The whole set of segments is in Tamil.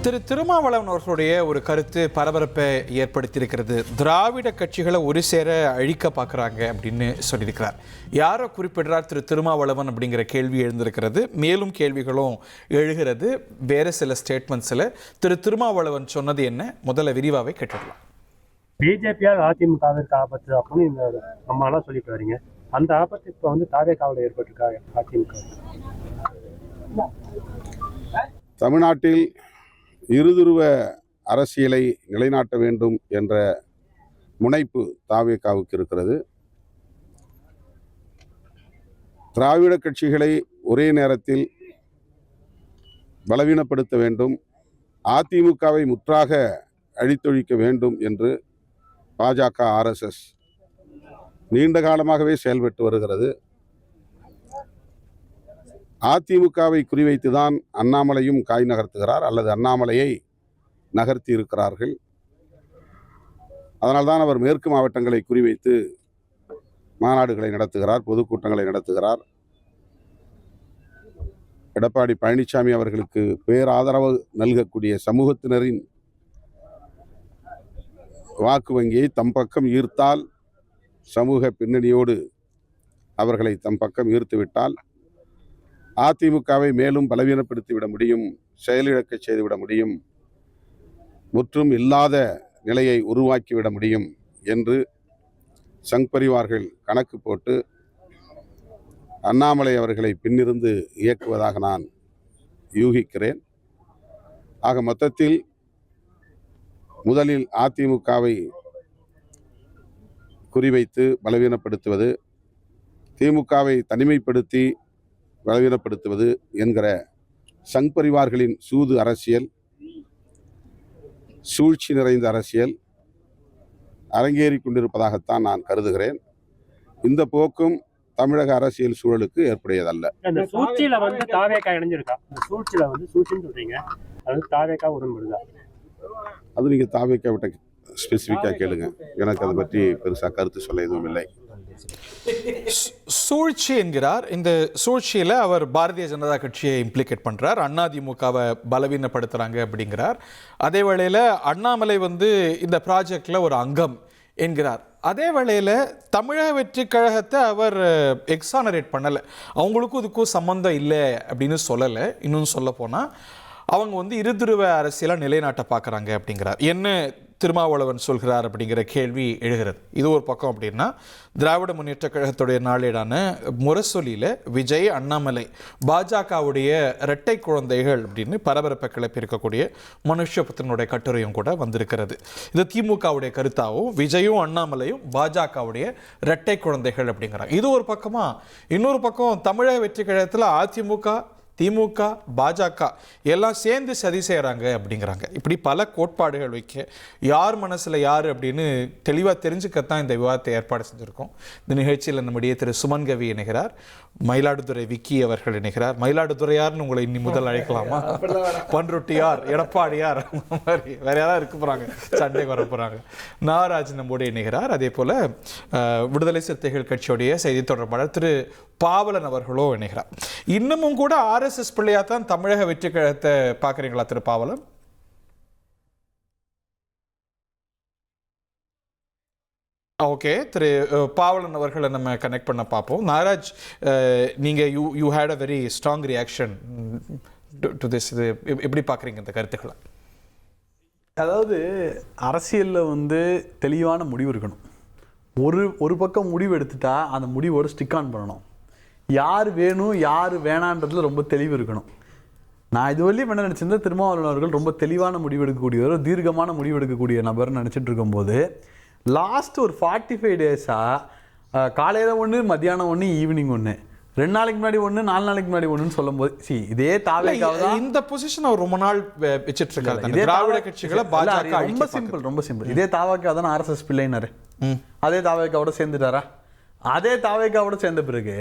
திரு திருமாவளவன் அவர்களுடைய ஒரு கருத்து பரபரப்பை ஏற்படுத்தியிருக்கிறது. திராவிட கட்சிகளை ஒரு சேர அழிக்க பார்க்குறாங்க அப்படின்னு சொல்லியிருக்கிறார். யாரை குறிப்பிடுறார் திரு திருமாவளவன் அப்படிங்கிற கேள்வி எழுந்திருக்கிறது. மேலும் கேள்விகளும் எழுகிறது. வேறு சில ஸ்டேட்மெண்ட்ஸில் திரு திருமாவளவன் சொன்னது என்ன, முதல்ல விரிவாகவே கேட்டுடலாம். பிஜேபியால் அதிமுகவிற்கு ஆபத்து அப்படின்னு இந்த அம்மாலாம் சொல்லிட்டு வரீங்க. அந்த ஆபத்து இப்போ தாவேகாவில் ஏற்பட்டிருக்கா? அதிமுக தமிழ்நாட்டில் இருதுருவ அரசியலை நிலைநாட்ட வேண்டும் என்ற முனைப்பு தாவேகாவுக்கு இருக்கிறது. திராவிட கட்சிகளை ஒரே நேரத்தில் பலவீனப்படுத்த வேண்டும், அதிமுகவை முற்றாக அழித்தொழிக்க வேண்டும் என்று பாஜக RSS நீண்ட காலமாகவே செயல்பட்டு வருகிறது. அதிமுகவை குறிவைத்துதான் அண்ணாமலையும் காய் நகர்த்துகிறார், அல்லது அண்ணாமலையை நகர்த்தி இருக்கிறார்கள். அதனால்தான் அவர் மேற்கு மாவட்டங்களை குறிவைத்து மாநாடுகளை நடத்துகிறார், பொதுக்கூட்டங்களை நடத்துகிறார். எடப்பாடி பழனிசாமி அவர்களுக்கு பேராதரவு நல்கக்கூடிய சமூகத்தினரின் வாக்கு வங்கியை தம் பக்கம் ஈர்த்தால், சமூக பின்னணியோடு அவர்களை தம் பக்கம் ஈர்த்துவிட்டால் அதிமுகவை மேலும் பலவீனப்படுத்திவிட முடியும், செயலிழக்க செய்துவிட முடியும், முற்றும் இல்லாத நிலையை உருவாக்கிவிட முடியும் என்று சங் பரிவார்கள் கணக்கு போட்டு அண்ணாமலை அவர்களை பின்னிருந்து இயக்குவதாக நான் யூகிக்கிறேன். ஆக மொத்தத்தில் முதலில் அதிமுகவை குறிவைத்து பலவீனப்படுத்துவது, திமுகவை தனிமைப்படுத்தி பலவீனப்படுத்துவது என்கிற சங் பரிவார்களின் சூது அரசியல், சூழ்ச்சி நிறைந்த அரசியல் அரங்கேறி கொண்டிருப்பதாகத்தான் நான் கருதுகிறேன். இந்த போக்கும் தமிழக அரசியல் சூழலுக்கு ஏற்புடையதல்ல. இந்த சூழ்ச்சியில தாவேகா இணைஞ்சிருக்கா? இந்த சூழ்ச்சியில சூழ்ச்சின்னு சொல்றீங்க, அது தாவேகா உடன்படுதா? அது நீங்க தாவேகா விட்ட ஸ்பெசிஃபிக்காக கேளுங்க, எனக்கு அதை பற்றி பெருசாக கருத்து சொல்ல எதுவும் இல்லை. சூழ்ச்சி என்கிறார். இந்த சூழ்ச்சியில் அவர் பாரதிய ஜனதா கட்சியை இம்ப்ளிகேட் பண்ணுறார், அதிமுகவை பலவீனப்படுத்துகிறாங்க அப்படிங்கிறார். அதே வேளையில் அண்ணாமலை இந்த ப்ராஜெக்டில் ஒரு அங்கம் என்கிறார். அதே வேளையில் தமிழக வெற்றி கழகத்தை அவர் எக்ஸானரேட் பண்ணலை, அவங்களுக்கும் இதுக்கும் சம்மந்தம் இல்லை அப்படின்னு சொல்லலை. இன்னும் சொல்ல போனால் அவங்க இருதுருவ அரசியலாக நிலைநாட்ட பார்க்குறாங்க அப்படிங்கிறார். என்ன திருமாவளவன் சொல்கிறார் அப்படிங்கிற கேள்வி எழுகிறது. இது ஒரு பக்கம் அப்படின்னா, திராவிட முன்னேற்ற கழகத்துடைய நாளேடான முரசொலியில் விஜய், அண்ணாமலை, பாஜகவுடைய இரட்டை குழந்தைகள் அப்படின்னு பரபரப்பை கிளப்பி இருக்கக்கூடிய மனுஷபுத்திரனுடைய கட்டுரையும் கூட வந்திருக்கிறது. இது திமுகவுடைய கருத்தாகவும் விஜயும் அண்ணாமலையும் பாஜகவுடைய இரட்டை குழந்தைகள் அப்படிங்கிறாங்க. இது ஒரு பக்கமாக. இன்னொரு பக்கம் தமிழக வெற்றி கழகத்தில் அதிமுக, திமுக, பாஜக எல்லாம் சேர்ந்து சதி செய்கிறாங்க அப்படிங்கிறாங்க. இப்படி பல கோட்பாடுகள் வைக்க யார் மனசில் யார் அப்படின்னு தெளிவாக தெரிஞ்சுக்கத்தான் இந்த விவாதத்தை ஏற்பாடு செஞ்சுருக்கோம். இந்த நிகழ்ச்சியில் நம்முடைய திரு சுமன் கவி இணைகிறார், மயிலாடுதுறை விக்கி அவர்கள் இணைகிறார். மயிலாடுதுறையார்னு உங்களை இன்னி முதல் அழைக்கலாமா? பன்ருட்டியார், எடப்பாடியார், வேற யாராவது இருக்க போகிறாங்க, சண்டை வர போகிறாங்க. நாகராஜ் நம்மோடு இணைகிறார். அதே போல் விடுதலை சிறுத்தைகள் கட்சியுடைய செய்தி தொடர்பாளர் திரு பாவலன் அவர்களோ இணைகிறார். இன்னமும் கூட RSS பிள்ளையா தான் தமிழக வெற்றி கழகத்தை பார்க்குறீங்களா திரு பாவலன்? ஓகே, திரு பாவலன் அவர்களை நம்ம கனெக்ட் பண்ண பார்ப்போம். நாகராஜ், நீங்கள் you had a very strong reaction to this. இது எப்படி பார்க்குறீங்க இந்த கருத்துக்களை? அதாவது அரசியலில் தெளிவான முடிவு இருக்கணும். ஒரு பக்கம் முடிவு எடுத்துட்டா அந்த முடிவோடு ஸ்டிக் ஆன் பண்ணணும். யார் வேணும் யார் வேணான்றதுல ரொம்ப தெளிவு இருக்கணும். நான் இதுவரையும் என்ன நினச்சிருந்தேன், திருமாவளவன் அவர்கள் ரொம்ப தெளிவான முடிவு எடுக்கக்கூடியவர், தீர்க்கமான முடிவு எடுக்கக்கூடிய நபர்னு நினச்சிட்டு இருக்கும்போது லாஸ்ட் ஒரு 45 டேஸாக காலையில் ஒன்று, மத்தியானம் ஒன்று, ஈவினிங் ஒன்று, 2 நாளைக்கு முன்னாடி ஒன்று, 4 நாளைக்கு முன்னாடி ஒன்றுன்னு சொல்லும்போது இதே தாவேகாவை இந்த பொசிஷன் அவர் ரொம்ப நாள் வச்சுட்டு இருக்காரு. திராவிட கட்சிகளை பாஜக ரொம்ப சிம்பிள். இதே தாவேகா தான் RSS பிள்ளைனாரு, அதே தாவேகாவோட சேர்ந்துட்டாரா? அதே தாவேகாவோட சேர்ந்த பிறகு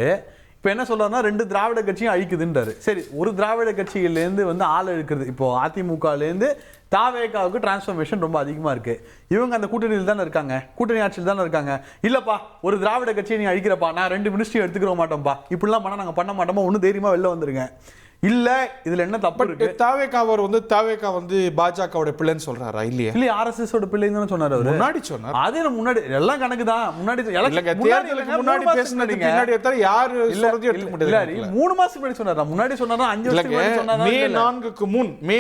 இப்போ என்ன சொல்றாருன்னா 2 திராவிட கட்சியும் அழிக்குதுன்றாரு. சரி, ஒரு திராவிட கட்சியிலேருந்து ஆள் இழுக்கிறது. இப்போ அதிமுகலேருந்து தாவேகாவுக்கு டிரான்ஸ்ஃபர்மேஷன் ரொம்ப அதிகமாக இருக்குது. இவங்க அந்த கூட்டணியில் தானே இருக்காங்க, கூட்டணி ஆட்சியில் தானே இருக்காங்க. இல்லைப்பா, ஒரு திராவிட கட்சியை நீ அழிக்கிறப்பா, நான் 2 மினிஸ்ட்ரி எடுத்துக்கிற மாட்டோம்ப்பா, இப்படிலாம் பண்ணால் நாங்கள் பண்ண மாட்டோமா, ஒன்றும் தைரியமாக வெளில வந்துருங்க. இல்ல இதுல என்ன தப்பு இருக்கு? தாவேகாவர் வந்து தாவேகா வந்து பாஜகவோட பிள்ளைன்னு சொல்றாரா இல்லையா? இல்ல RSS ஓட பிள்ளைன்னு தானே சொன்னாரு அவரு. முன்னாடி சொன்னார். அதே முன்னாடி எல்லாம் கணக்கு தான். முன்னாடி தேர்தலுக்கு முன்னாடி பேசினது பின்னாடி எத்தனை யாரு சொல்றதையும் எடுக்க முடியாது. 3 மாசம் முன்னாடி சொன்னாரா? முன்னாடி சொன்னாரா? 5 வருஷத்துக்கு முன்னாடி சொன்னாரா? மே 4க்கு முன் மே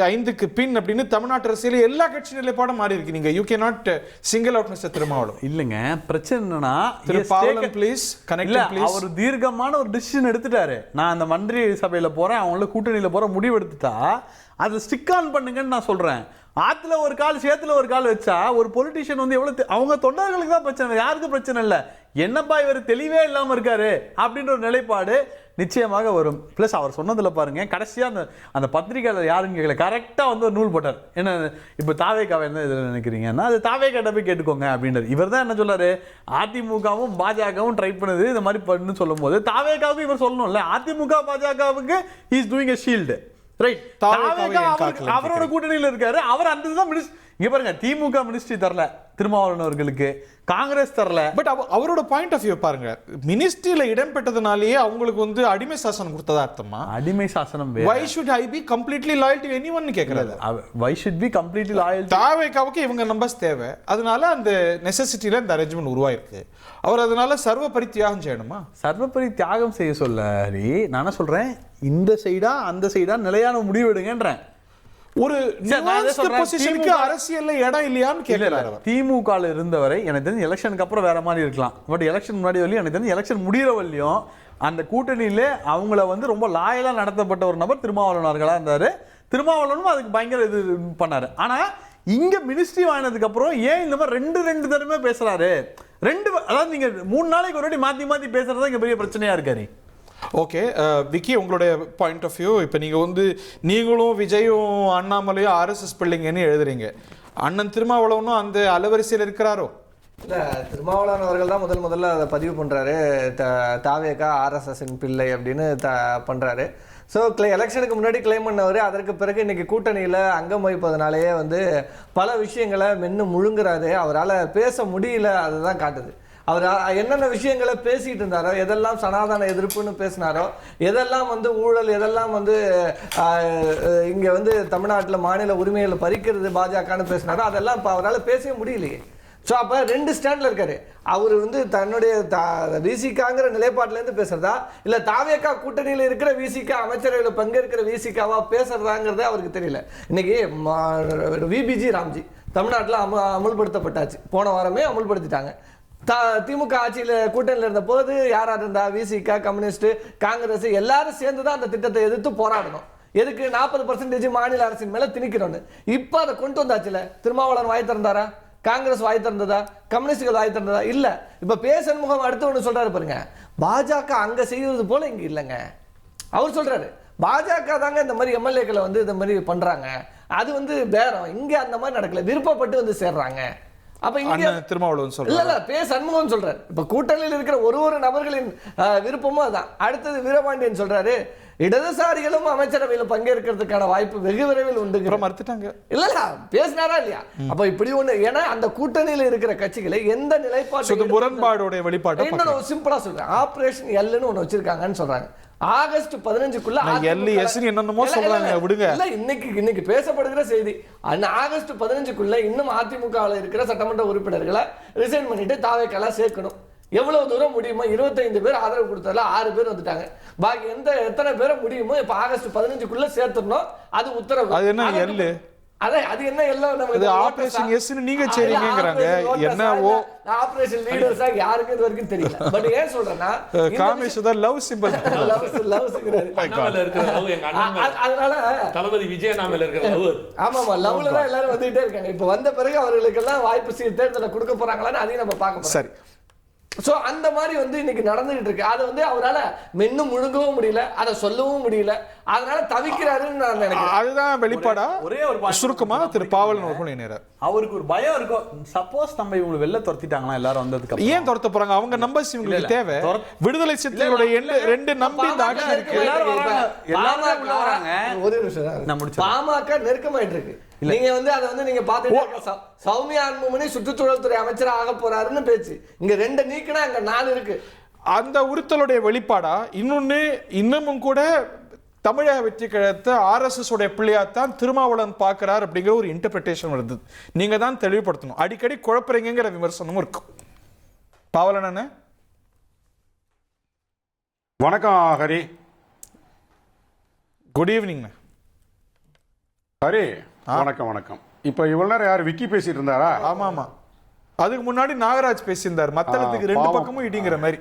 5க்கு பின் அப்படின்னு தமிழ்நாட்டு அரசியல் எல்லா கட்சி நிலைப்பாடும் மாறி இருக்கு. நீங்க you can not single out mister Thirumavalavan. இல்லங்க, பிரச்சனை என்னன்னா ப்ளீஸ் கனெக்ட் ப்ளீஸ். அவர் தீர்க்கமான ஒரு டிசிஷன் எடுத்துட்டாரு. நான் அந்த மந்திரி சபையில போறேன், அவங்கள கூட்டணியில போற முடிவு எடுத்துட்டா அதை ஸ்டிக் ஆன் பண்ணுங்கன்னு நான் சொல்றேன். ஆத்துல ஒரு கால் சேத்துல ஒரு கால் வச்சா ஒரு பொலிட்டிஷியன் வந்து எவ்வளவு அவங்க தொண்டர்களுக்கு தான் பிரச்சனை, யாருக்கும் பிரச்சனை இல்லை. என்னப்பா இவர் தெளிவே இல்லாம இருக்காரு அப்படின்ற ஒரு நிலைப்பாடு நிச்சயமாக வரும். பிளஸ் அவர் சொன்னதுல பாருங்க, கடைசியா அந்த பத்திரிகையாளர் யாருன்னு கேட்கல, கரெக்டா வந்து ஒரு நூல் போட்டார். என்ன இப்ப தாவேகாவை என்ன இதில் நினைக்கிறீங்கன்னா அது தாவேகாட்ட போய் கேட்டுக்கோங்க அப்படின்றது. இவர் தான் என்ன சொல்றாரு, அதிமுகவும் பாஜகவும் ட்ரை பண்ணுது இந்த மாதிரி பண்ணு சொல்லும் போது தாவேகாவுக்கு இவர் சொல்லணும்ல, அதிமுக பாஜகவுக்கு is doing a shield, right? அவரோட கூட்டணியில் இருக்காரு. அவர் அந்த தான் இங்க பாருங்க, திமுக மினிஸ்ட்ரி தரல திருமாவளவன் அவர்களுக்கு, காங்கிரஸ் தரல. பட் அவரோட பாயிண்ட் ஆஃப் வியூ பாருங்க, மினிஸ்ட்ரியில இடம் பெற்றதுனாலேயே அவங்களுக்கு வந்து அடிமை சாசனம் கொடுத்ததா அர்த்தமா? அடிமை சாசனம் why should I be completely loyal to anyone னு கேக்குறாரு. why should be completely loyal? தாவேகாவுக்கு இவங்க நம்பர்ஸ் தேவை, அதனால அந்த நெசசிட்டில இந்த அரேஞ்ச்மெண்ட் உருவாயிருக்கு. அவர் அதனால சர்வபரி தியாகம் செய்யணுமா? சர்வபரி தியாகம் செய்ய சொல்ல ஹரி, நான் சொல்றேன் இந்த சைடா அந்த சைடா நிலையான முடிவு எடுங்கன்றேன். ஒரு பொசிஷனுக்கு அரசியல்ல இடம் இல்லையான்னு கேட்கிறாரு. திமுக இருந்தவரை எனக்கு தெரிஞ்சு எலெக்ஷனுக்கு அப்புறம் வேற மாதிரி இருக்கலாம். பட் எலெக்ஷன் முன்னாடி வரலையும் எனக்கு தெரிஞ்சு எலெக்ஷன் முடிகிற வரலையும் அந்த கூட்டணியில அவங்கள வந்து ரொம்ப லாயலா நடத்தப்பட்ட ஒரு நபர் திருமாவளவன் அவர்களா இருந்தாரு. திருமாவளவனும் அதுக்கு பயங்கர இது பண்ணாரு. ஆனா இங்க மினிஸ்ட்ரி வாங்கினதுக்கு அப்புறம் ஏன் இந்த மாதிரி ரெண்டு தடவை பேசுறாரு? அதாவது நீங்க 3 நாளைக்கு ஒரு வாட்டி மாத்தி மாத்தி பேசுறதா இங்க பெரிய பிரச்சனையா இருக்காரு. ஓகே விக்கி, உங்களுடைய பாயிண்ட் ஆஃப் வியூ. இப்போ நீங்கள் வந்து நீங்களும் விஜயும் அண்ணாமலையும் ஆர்எஸ்எஸ் பிள்ளைங்கன்னு எழுதுறீங்க, அண்ணன் திருமாவளவனும் அந்த அலவரிசையில் இருக்கிறாரோ? இல்லை, திருமாவளவன் அவர்கள் தான் முதல்ல அதை பதிவு பண்ணுறாரு, தாவேகா ஆர்எஸ்எஸ்ஸின் பிள்ளை அப்படின்னு பண்ணுறாரு. ஸோ எலெக்ஷனுக்கு முன்னாடி கிளைம் பண்ணவர், அதற்கு பிறகு இன்னைக்கு கூட்டணியில் அங்கம் வகிப்பதனாலேயே வந்து பல விஷயங்களை மென்று முழுங்குறாரு. அவரால் பேச முடியல, அதுதான் காட்டுது. அவர் என்னென்ன விஷயங்களை பேசிகிட்டு இருந்தாரோ, எதெல்லாம் சனாதன எதிர்ப்புன்னு பேசினாரோ, எதெல்லாம் வந்து ஊழல், எதெல்லாம் வந்து இங்கே வந்து தமிழ்நாட்டில் மாநில உரிமைகளை பறிக்கிறது பாஜகன்னு பேசினாரோ, அதெல்லாம் இப்போ அவரால் பேசவே முடியலையே. ஸோ அப்போ 2 ஸ்டாண்டில் இருக்காரு. அவர் வந்து தன்னுடைய விசிகாங்கிற நிலைப்பாட்டிலேருந்து பேசுறதா, இல்லை தாவேகா கூட்டணியில் இருக்கிற விசிகா அமைச்சர்களில் பங்கேற்கிற விசிகாவா பேசுறதாங்கிறதே அவருக்கு தெரியல. இன்னைக்கு விபிஜி ராம்ஜி தமிழ்நாட்டில் அமுல்படுத்தப்பட்டாச்சு, போன வாரமே அமுல்படுத்திட்டாங்க. திமுக ஆட்சியில் கூட்டணியில் இருந்த போது யார் இருந்தா, விசிகா, கம்யூனிஸ்ட், காங்கிரஸ் எல்லாரும் சேர்ந்து தான் அந்த திட்டத்தை எதிர்த்து போராடணும். எதுக்கு? 40% மாநில அரசின் மேல திணிக்கிறோன்னு. இப்போ அதை கொண்டு வந்தாச்சுல. திருமாவளவன் வாய் திறந்தாரா? காங்கிரஸ் வாய் திறந்ததா? கம்யூனிஸ்டுகள் வாய் திறந்ததா? இல்ல. இப்ப பேசன்முகம் அடுத்து ஒன்று சொல்றாரு பாருங்க, பாஜக அங்க செய்யறது போல இங்க இல்லைங்க. அவர் சொல்றாரு பாஜக தாங்க இந்த மாதிரி எம்எல்ஏக்களை வந்து இந்த மாதிரி பண்றாங்க, அது வந்து பேரம், இங்க அந்த மாதிரி நடக்கல, விருப்பப்பட்டு வந்து சேர்றாங்க. அப்ப இங்க திருமாவளவன் சொல்றாரு, இல்ல சண்முகம் சொல்றாரு, இப்ப கூட்டணியில் இருக்கிற ஒரு நபர்களின் விருப்பமும் அதான். அடுத்தது வீரபாண்டியன் சொல்றாரு, இடதுசாரிகளும் அமைச்சரவையில் பங்கேற்கிறதுக்கான வாய்ப்பு வெகு விரைவில் உண்டு. மறுத்துட்டாங்க. இல்ல பேசினாரா இல்லையா? அப்ப இப்படி ஒண்ணு, ஏன்னா அந்த கூட்டணியில் இருக்கிற கட்சிகளை எந்த நிலைப்பாடு முரண்பாடோட வெளிப்பாடு இன்னும் சிம்பிளா சொல்றேன், ஆபரேஷன் எல்னு ஒண்ணு வச்சிருக்காங்கன்னு சொல்றாங்க. ஆகஸ்ட் 15க்குள்ள என்னென்னமோ சொல்றாங்க, விடுங்க. இல்ல இன்னைக்கு பேசப்படுகிற செய்தி, ஆகஸ்ட் 15க்குள்ள இன்னும் அதிமுகவில் இருக்கிற சட்டமன்ற உறுப்பினர்களை ரிசைன் பண்ணிட்டு தாவேக்கால சேர்க்கணும். எவ்வளவு தூரம் முடியுமோ, 25 பேர் ஆதரவு கொடுத்ததுல 6 பேர் வந்துட்டாங்க, பாக்கி எத்தனை பேரை முடியுமோ இப்ப ஆகஸ்ட் 15க்குள்ள சேர்த்துடணும். அது உத்தரவு. அது என்ன எல்லு? அது என்ன எல்லாம் நமக்கு ஆபரேஷன் எஸ் நீங்க செய்றீங்கங்கறாங்க. என்னவோ ஆபரேஷன் லீடர்ஸா யாருக்கு இது வரைக்கும் தெரியல. பட் ஏன் சொல்றேன்னா, காமேஷ் தான் லவ் சிம்பல், அண்ணாமலை இருக்கிற லவ் எங்க அண்ணாமலை, அதனால தளபதி விஜய் அண்ணாமலை இருக்கிற லவ். ஆமாமா, லவ்ல தான் எல்லாரும் வந்துட்டே இருக்காங்க. இப்ப வந்த பிறகு அவர்களுக்கு எல்லாம் வாய்ப்பு தேர்தலை கொடுக்க போறாங்களான்னு அதையும் நம்ம பார்க்க போறோம். சரி. ஸோ அந்த மாதிரி வந்து இன்னைக்கு நடந்துகிட்டு இருக்கு. அதை வந்து அவரால் மென்னும் முழுங்கவும் முடியல, அதை சொல்லவும் முடியல, அதனால தவிக்கிறாருன்னு நான் நினைக்கிறேன். அதுதான் வெளிப்பாடா. ஒரே ஒரு சுருக்கமா திரு பாவலன் அவர்கள் இணையறார். அவருக்கு ஒரு பயம் இருக்கும், சப்போஸ் நம்ம இவங்க வெளில துரத்திட்டாங்களா எல்லாரும் வந்ததுக்கு அப்புறம் ஏன் துரத்த போறாங்க? அவங்க நம்பர்ஸ் இவங்களுக்கு தேவை. விடுதலை சிறுத்தைகளுடைய 2 நம்பி இந்த ஆட்சி இருக்கு. ஒரு நிமிஷம், பாமக நெருக்கமாயிட்டு இருக்கு. நீங்க வந்து அதை வந்து நீங்க பாத்துட்டு சௌமியா அன்புமணி சுற்றுச்சூழல் துறை அமைச்சராக ஆக போறாருன்னு பேச்சு, இங்க 2 நீக்கினா அங்க 4 இருக்கு. அந்த உறுத்தலுடைய வெளிப்பாடா? இன்னமும் கூட தமிழக வெற்றி கழகத்தை RSS உடைய பிள்ளையாத்தான் திருமாவளவன் பார்க்கிறார் அப்படிங்கிற ஒரு இன்டர்பிரிட்டேஷன் வருது. நீங்க தான் தெளிவுபடுத்தணும். அடிக்கடி குழப்பறீங்கிற விமர்சனமும் இருக்கும். பாவலன் வணக்கம் ஹரி. Good evening Hari. வணக்கம் வணக்கம். இப்ப இவ்வளவு நேரம் யார் விக்கி பேசிட்டு இருந்தாரா? ஆமா ஆமா, அதுக்கு முன்னாடி நாகராஜ் பேசியிருந்தார். மத்தளத்துக்கு ரெண்டு பக்கமும் இடிங்கிற மாதிரி.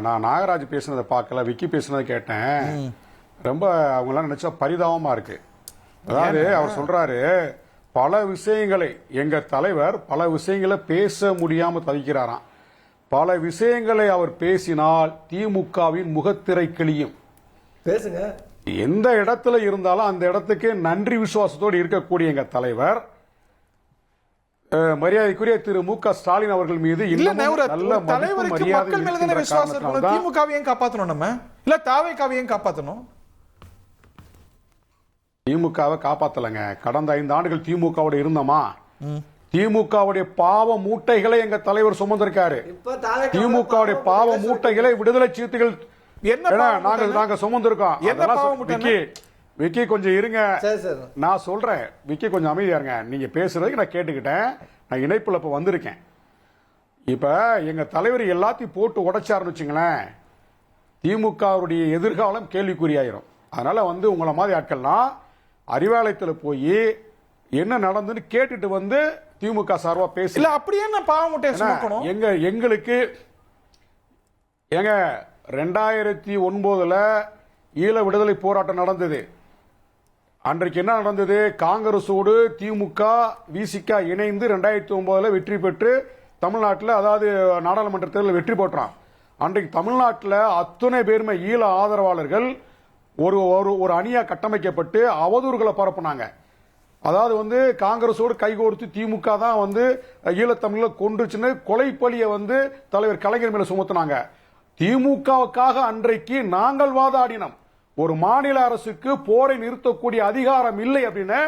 நான் நாகராஜ் பேசுனதை பார்க்கல, விக்கி பேசுனதை கேட்டேன். ரொம்ப அவங்களாம் நினைச்சா பரிதாபமா இருக்கு. அதாவது அவர் சொல்றாரு, பல விஷயங்களை எங்க தலைவர் பல விஷயங்களை பேச முடியாம தவிக்கிறாராம். பல விஷயங்களை அவர் பேசினால் திமுகவின் முகத்திரை கிளியும். பேசுங்க. எந்த இடத்துல இருந்தாலும் அந்த இடத்துக்கு நன்றி விசுவாசத்தோடு இருக்கக்கூடிய எங்க தலைவர் மரியாதைக்குரிய திரு மு.க. ஸ்டாலின் அவர்கள் மீது நல்ல தலைவருக்கு மக்கள் மேல தான விசுவாசம் இருக்கணும். திமுகவை ஏன் காப்பாத்தணும்? நம்ம இல்ல தாவேக்காவை ஏன் காப்பாத்தணும்? திமுகவை காப்பாத்தலங்க. கடந்த 5 ஆண்டுகள் திமுகவோட இருந்தோமா? திமுகவுடைய பாவ மூட்டைகளை எங்க தலைவர் சுமந்திருக்காரு. திமுகவுடைய பாவ மூட்டைகளை விடுதலை சிறுத்தைகள் நாங்க சுமந்திருக்கோம். விக்கி கொஞ்சம் இருங்க, நான் சொல்றேன். விக்கி கொஞ்சம் அமைதியா இருங்க. நீங்க பேசுறதுக்கு நான் கேட்டுக்கிட்டேன். நான் இணைப்புல இப்ப வந்திருக்கேன். இப்ப எங்க தலைவர் எல்லாத்தையும் போட்டு உடைச்சாருன்னு வச்சுங்களேன், திமுகவுடைய எதிர்காலம் கேள்விக்குறியாயிரும். அதனால உங்களை மாதிரி ஆட்கள்லாம் அறிவாலயத்தில் போய் என்ன நடந்துன்னு கேட்டுட்டு திமுக சார்பா பேச. இல்ல அப்படியே நான் பாவ மூட்டையை சுமக்கணும். எங்களுக்கு 2009 ஈழ விடுதலை போராட்டம் நடந்தது. அன்றைக்கு என்ன நடந்தது? காங்கிரஸோடு திமுக விசிக இணைந்து 2009 வெற்றி பெற்று தமிழ்நாட்டில், அதாவது நாடாளுமன்ற தேர்தலில் வெற்றி பெற்றான். அன்றைக்கு தமிழ்நாட்டில் அத்தனை பேருமே ஈழ ஆதரவாளர்கள் ஒரு அணியா கட்டமைக்கப்பட்டு அவதூறுகளை பரப்புனாங்க. அதாவது காங்கிரஸோடு கைகோர்த்து திமுக தான் ஈழத்தமிழ கொன்றுச்சுன்னு கொலைப்பலியை தலைவர் கலைஞர் மேல சுமத்தினாங்க. திமுகவுக்காக அன்றைக்கு நாங்கள் வாதாடினோம். ஒரு மாநில அரசுக்கு போரை நிறுத்தக்கூடிய அதிகாரம் இல்லை அப்படின்னு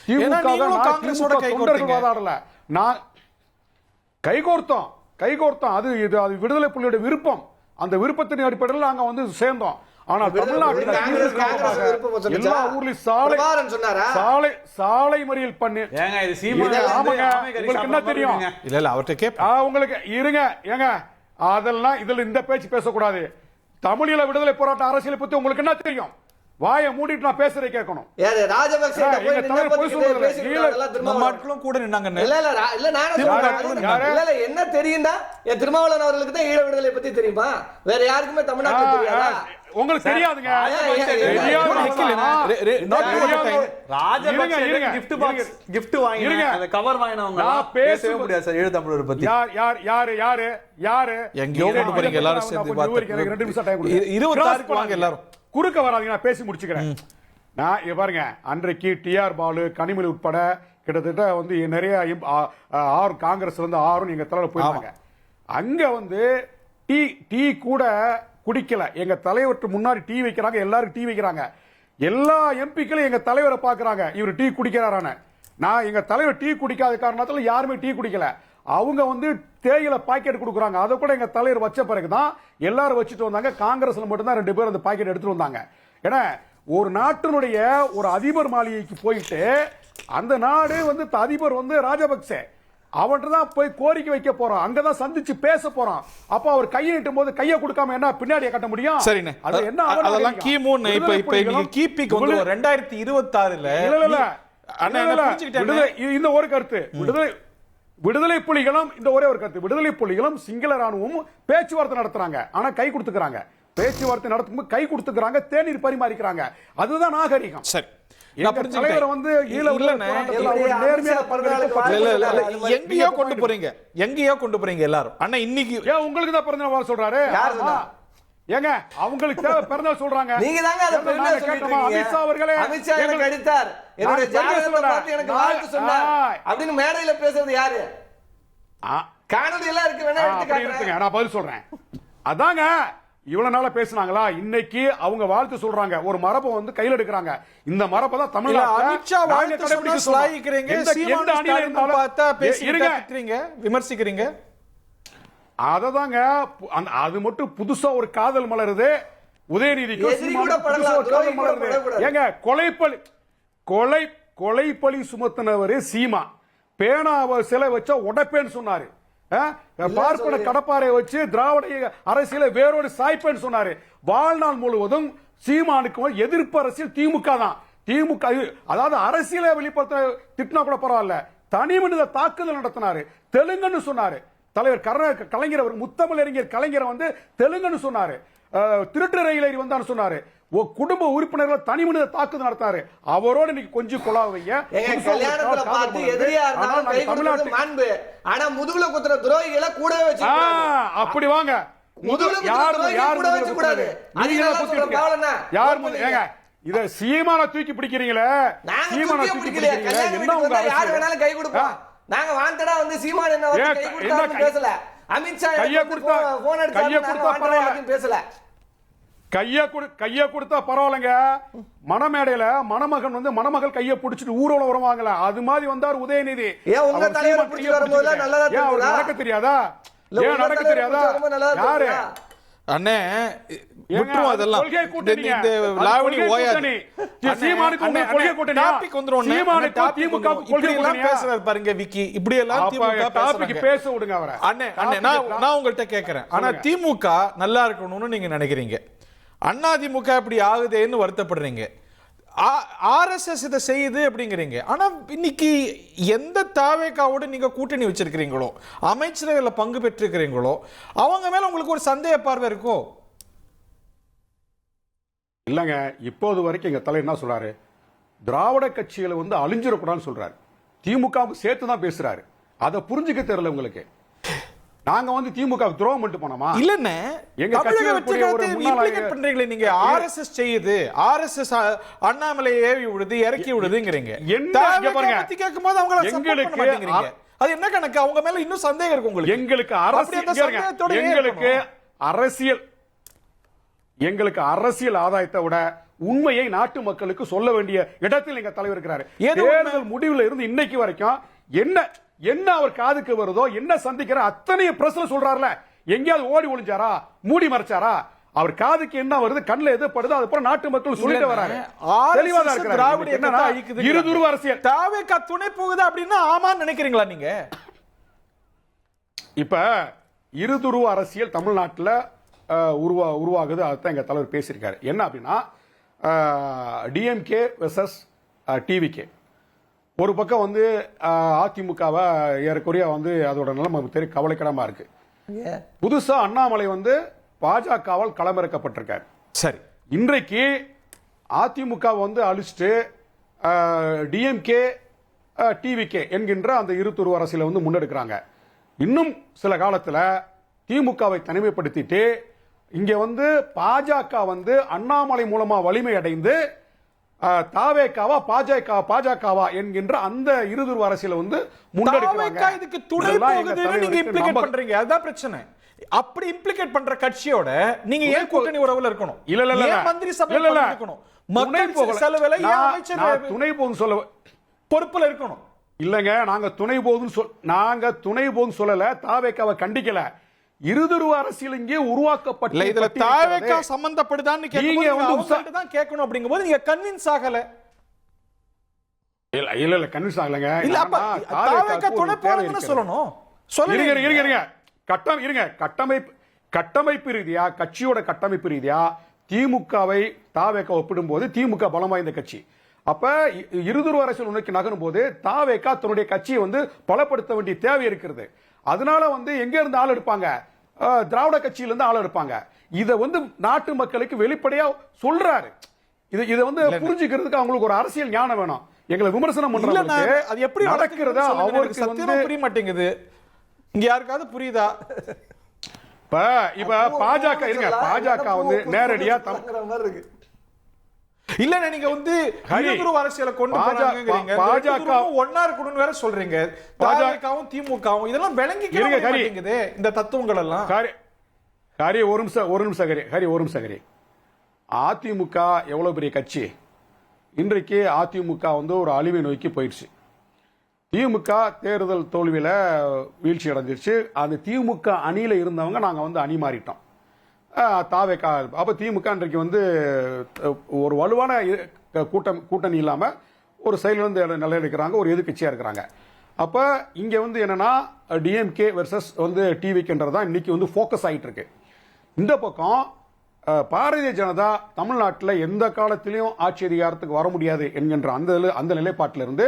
திமுக வாதாடல, நான் கைகோர்த்தோம். அது விடுதலை புலியோட விருப்பம். அந்த விருப்பத்தின் அடிப்படையில் நாங்க சேர்ந்தோம். ஆனா தமிழ்நாட்டில் எல்லா ஊர்லயும் சாலை மறியல் பண்ணி உங்களுக்கு என்ன தெரியும்? இல்ல அவர்கிட்ட உங்களுக்கு இருங்க ஏங்க, அதெல்லாம் இதுல இந்த பேச்சு பேசக்கூடாது. தமிழீழ விடுதலை போராட்ட அரசியலை பத்தி உங்களுக்கு என்ன தெரியும்? வாயை மூடிட்டு நான் பேசுறதை கேட்கணும். என்ன தெரியும்டா? திருமாவளவன் அவர்களுக்கு தான் ஈழ விடுதலை பத்தி தெரியுமா? வேற யாருக்குமே தமிழ்நாட்டுல தெரியாதா? உங்களுக்கு தெரியாதுங்க. குறுக்க வராதீங்க, நான் பேசி முடிச்சுக்கிறேன். நான் பாருங்க, அன்றைக்கு டிஆர் பாலு, கனிமொழி உட்பட கிட்டத்தட்ட நிறைய காங்கிரஸ் 6 எங்க தலைவர் போயிருக்காங்க. அங்க டீ கூட குடிக்கல. எங்க தலைவருக்கு முன்னாடி டீ வைக்கிறாங்க, எல்லாரும் டீ வைக்கிறாங்க. எல்லா எம்பிக்களும் எங்க தலைவரை பாக்குறாங்க, இவர் டீ குடிக்கிறாரான. நான் எங்க தலைவர் டீ குடிக்காத காரணத்தால யாருமே டீ குடிக்கல. அவங்க தேயிலை பாக்கெட் கொடுக்குறாங்க. அதை கூட எங்க தலைவர் வச்ச பிறகுதான் எல்லாரும் வச்சுட்டு வந்தாங்க. காங்கிரஸ்ல மட்டும்தான் 2 பேர் அந்த பாக்கெட் எடுத்துட்டு வந்தாங்க. ஏன்னா ஒரு நாட்டினுடைய ஒரு அதிபர் மாளிகைக்கு போயிட்டு அந்த நாடு அதிபர் ராஜபக்சே அவன்கிட்ட தான் போய் கோரிக்கை வைக்க போறோம், அங்கதான் சந்திச்சு பேச போறோம். அப்ப அவர் கையை நீட்டும் போது கையை கொடுக்காம என்ன பின்னாடியே கட்ட முடியும்? சரிண்ணே, அதெல்லாம் கிமு. இப்ப கிபிக்கு 2026 இந்த ஒரு கருத்து. விடுதலை புலிகளும் இந்த ஒரே ஒரு கருத்து. விடுதலை புலிகளும் சிங்கள ராணுவமும் பேச்சுவார்த்தை நடத்துறாங்க. ஆனா கை கொடுத்துக்கிறாங்க. பேச்சுவார்த்தை நடத்தும் கை கொடுத்துக்கிறாங்க, தேநீர் பரிமாறிக்கிறாங்க. அதுதான் நாகரிகம். சரி, எங்கேயோ கொண்டு போறீங்க எல்லாரும். ஆனா இன்னைக்கு உங்களுக்கு தான் பிறந்த நாள் சொல்றாரு. ஏங்க அவங்களுக்கு தேவை பிறந்தநாள் சொல்றாங்க. நீங்க தாங்க அத பிறந்தநாள் சொல்றீங்க. அமித்ஷா அவர்களே, அமித்ஷா எனக்கு அடித்தார், என்னோட ஜாதகத்தை பார்த்து எனக்கு வாழ்த்து சொன்னார் அப்படின்னு மேடையில பேசுறது யாரு? காணொளி எல்லாம் இருக்கு, வேணா எடுத்து காட்டுறேன். நான் பதில் சொல்றேன். அதாங்க இவ்வளவு நாளா பேசினாங்களா, இன்னைக்கு அவங்க வாழ்த்து சொல்றாங்க. ஒரு மரபை கையில எடுக்கிறாங்க. இந்த மரபை தான் தமிழ்நாட்டுல அமித்ஷா வாழ்த்து சொன்னா ஸ்லாயிக்கிறீங்க, சீமான் ஸ்டாலின் பார்த்தா பேசிக்கிறீங்க, விமர்சிக்கிறீங்க. அததாங்க அது மட்டும் புதுசா ஒரு காதல் மலருது. உதயநிதிக்கும் எதிரி கூட சீமானுக்கும் பழகலாம், புதுசா ஒரு துரோகி காதல் கூட மலருது. பழகக்கூடாது. ஏங்க கொலைப்பழி சுமத்தினவரு சீமா, பேனாவை சிலை வச்சா உடைப்பேன்னு சொன்னாரு. பார்ப்பன கடப்பாறை வச்சு திராவிட அரசியலை வேரோடு சாய்ப்பேன்னு சொன்னாரு. வாழ்நாள் முழுவதும் சீமானுக்கு எதிர்ப்பு அரசியல் திமுக தான். திமுக அதாவது அரசியலை வெளிப்படுத்த திட்டினா கூட பரவாயில்ல, தனி மனித தாக்குதல் நடத்தினாரு. தெலுங்குன்னு சொன்னாரு தலைவர் கலைஞர், அவர் முத்தமிழ் அறிஞர் கலைஞரை வந்து தெலுங்குன்னு சொன்னாரு. திருட்டு ரயிலேறி வந்தான்னு சொன்னாரு. குடும்ப உறுப்பினர்கள் தனி மனித தாக்குதல் நடத்தாரு. அவரோட இன்னைக்கு கொஞ்சம் கொலாவீங்க. கல்யாணத்துல பார்த்து எதிரியா இருந்தாலும் கை கொடுக்கிறது மாண்பு. ஆனா முதுகுல குத்துற துரோகிகளை கூடவே வச்சு அப்படி வாங்க. இத சீமான தூக்கி பிடிக்கிறீங்களே, சீமான தூக்கி பிடிக்கிறீங்களே, என்ன உங்க யார் வேணாலும் கை கொடுப்போம். நாங்க வாண்டடா வந்து சீமான் என்ன வந்து கை கொடுத்தாருன்னு பேசல. அமித்ஷா கைய கொடுத்தா போன் அடிச்சாரு பேசல. கைய கொடுத்தா பரவாயில்லைங்க. மணமேடையில மணமகன் வந்து மணமகள் கைய பிடிச்சிட்டு ஊர்வலம் வருவாங்கல்ல, அது மாதிரி வந்தார் உதயநிதி. ஏன் உங்க தலைவர் பிடிச்சிட்டு வரும்போது நல்லதா தெரியுதா? நடக்க தெரியாதா? ஏன் நடக்க தெரியாதா? யாரு அண்ணே விட்டுரும் அதெல்லாம். இந்த லாவணி ஓயாது. சீமானுக்கு உங்க கொள்கை கூட்டணி டாபிக் வந்துரும். சீமானுக்கு திமுக கொள்கை எல்லாம் பேசுறாரு பாருங்க விக்கி. இப்படி எல்லாம் திமுக டாபிக் பேச விடுங்க அவரை. அண்ணே நான் உங்கள்ட்ட கேக்குறேன். ஆனா திமுக நல்லா இருக்கணும்னு நீங்க நினைக்கிறீங்க, அதிமுக இப்படி ஆகுதேன்னு வருத்தப்படுறீங்க, ஆர்எஸ்எஸ் இதை செய்யுது அப்படிங்கிறீங்க. ஆனா இன்னைக்கு எந்த தாவேக்காவோட நீங்க கூட்டணி வச்சிருக்கிறீங்களோ, அமைச்சரவையில் பங்கு பெற்றிருக்கிறீங்களோ, அவங்க மேல உங்களுக்கு ஒரு சந்தேக பார்வை இருக்கோ? இல்லங்க, இப்போது வரைக்கும் எங்க தலைவர் என்ன சொல்றாரு, திராவிட கட்சிகளை வந்து அழிஞ்சிடக்கூடாதுன்னு சொல்றாரு. திமுகவுக்கு சேர்த்து தான் பேசுறாரு. அதை புரிஞ்சுக்க தெரியல உங்களுக்கு. நாங்க வந்து திமுக துரோகம் பண்ணிட்டு போனோமா? இல்லன்னு எங்க கட்சியில ஒரு இம்ப்ளிகேட் பண்றீங்களே நீங்க. ஆர்எஸ்எஸ் செய்யுது, ஆர்எஸ்எஸ் அண்ணாமலை ஏவி விடுது, இறக்கி விடுதுங்கறீங்க. என்ன பாருங்க, பத்தி கேக்கும்போது அவங்கள சப்போர்ட் பண்ண மாட்டேங்கறீங்க. அது என்ன கணக்கு? அவங்க மேல இன்னும் சந்தேகம் இருக்கு உங்களுக்கு. எங்களுக்கு அரசியல் ஆதாயத்தை விட உண்மையை நாட்டு மக்களுக்கு சொல்ல வேண்டிய இடத்தில் எங்க தலைவர் இருக்கிறாரு. தேர்தல் முடிவுல இருந்து இன்னைக்கு வரைக்கும் என்ன அவர் காதுக்கு வருதோ, என்ன சந்திக்கிற அத்தனை பிரஸ்ல சொல்றாருல, எங்கேயாவது ஓடி ஒளிஞ்சாரா, மூடி மறைச்சாரா? அவர் காதுக்கு என்ன வருது, கண்ணுல எது படுதோ அது போல நாட்டு மக்கள் சொல்லிட்டு வராரு. தெளிவா தான் இருக்கிறாரு. இருதுருவ அரசியல் தாவேக்கா துணை போகுது அப்படின்னா ஆமான்னு நினைக்கிறீங்களா நீங்க? இப்ப இருதுருவ அரசியல் தமிழ்நாட்டில் உருவாகுது. அதுதான் எங்க தலைவர் பேசியிருக்காரு. என்ன அப்படின்னா, டிஎம்கே வெர்சஸ் டிவிகே. ஒரு பக்கம் வந்து அதிமுகவை ஏறக்குறைய வந்து அதோட நிலைமை தெரிய கவலைக்கிடமா இருக்கு. புதுசா அண்ணாமலை வந்து பாஜகவால் களமிறக்கப்பட்டிருக்காரு. சரி, இன்றைக்கு அதிமுக வந்து அழிச்சிட்டு டிஎம்கே டிவிகே என்கின்ற அந்த இருதுருவ அரசியலை வந்து முன்னெடுக்கிறாங்க. இன்னும் சில காலத்துல திமுகவை தனிமைப்படுத்திட்டு இங்க வந்து பாஜக வந்து அண்ணாமலை மூலமா வலிமை அடைந்து தாவேக்காவா பாஜகவா என்கின்ற அந்த இருதுருவ அரசியலை வந்து முன்னெடுக்கிறாங்க. இதுக்கு துணை போகுதுன்னு நீங்க இம்ப்ளிகேட் பண்றீங்க. அதான் பிரச்சனை. அப்படி இம்ப்ளிகேட் பண்ற கட்சியோட நீங்க ஏன் கூட்டணி உறவுல இருக்கணும்? இல்ல மந்திரி சபையில இருக்கணும். மக்கள் செலவுல அமைச்சர் துணை போகுதுன்னு சொல்ல பொறுப்புல இருக்கணும். இல்லங்க, நாங்க துணை போகுதுன்னு சொல்லல, தாவேக்காவை கண்டிக்கல. இருதுருவ அரசியல் இங்கே உருவாக்கப்பட்ட இதுல தாவேக்கா சம்பந்தப்படுதான்னு கேட்கணும். அப்படிங்கும்போது நீங்க கன்வின்ஸ் ஆகல. இல்ல கன்வின்ஸ் ஆகலங்க. இல்ல அப்ப தாவேக்கா துணை போறதுன்னு சொல்லணும். இருங்க கட்டமைப்பு ரீதியா, கட்சியோட கட்டமைப்பு ரீதியா திமுகவை தாவேக்கா ஒப்பிடும்போது திமுக பலம் வாய்ந்த கட்சி. அப்ப இருதுருவ அரசியல் நோக்கி நகரும் போது தாவேக்கா தன்னுடைய கட்சியை வந்து பலப்படுத்த வேண்டிய தேவை இருக்கிறது. அதனால வந்து எங்க இருந்து ஆள் எடுப்பாங்க? திராவிட கட்சியில இருந்து ஆள் எடுப்பாங்க. இத வந்து நாட்டு மக்களுக்கு வெளிப்படையா சொல்றாரு. இத வந்து புரிஞ்சுக்கிறதுக்கு அவங்களுக்கு ஒரு அரசியல் ஞானம் வேணும். எங்களை விமர்சனம் பண்றாங்க. அது எப்படி நடக்கிறதா அவருக்கு சத்தியமா புரிய மாட்டேங்குது. இங்க யாருக்காவது புரியுதா? இப்ப பாஜக வந்து நேரடியா இல்ல நீங்க வந்து இருதுருவ அரசியலை கொண்டு போறாங்கங்கறீங்க. பாஜக ஒண்ணா இருக்கணும்னு வேற சொல்றீங்க. பாஜகவும் திமுகவும் இதெல்லாம் விளங்கிக்கவே மாட்டேங்குது இந்த தத்துவங்கள் எல்லாம். ஹரி ஒரு நிமிஷம் ஹரி. அதிமுக எவ்வளவு பெரிய கட்சி. இன்றைக்கு அதிமுக வந்து ஒரு அழிவை நோக்கி போயிடுச்சு. திமுக தேர்தல் தோல்வியில வீழ்ச்சி அடைஞ்சிருச்சு. அந்த திமுக அணியில இருந்தவங்க நாங்க வந்து அணி மாறிட்டோம். தாவேக்கா. அப்ப திமுக இன்றைக்கு வந்து ஒரு வலுவான கூட்டணி இல்லாம ஒரு சைடுல வந்து நிலைநிற்கிறாங்க, ஒரு எதிர்க்கட்சியா இருக்கிறாங்க. அப்ப இங்க வந்து என்னன்னா டிஎம்கே வெர்சஸ் வந்து டிவிக்குன்றது தான் இன்னைக்கு வந்து ஃபோக்கஸ் ஆகிட்டு இருக்கு. இந்த பக்கம் பாரதிய ஜனதா தமிழ்நாட்டில் எந்த காலத்திலையும் ஆட்சி அதிகாரத்துக்கு வர முடியாது என்கின்ற அந்த நிலைப்பாட்டிலிருந்து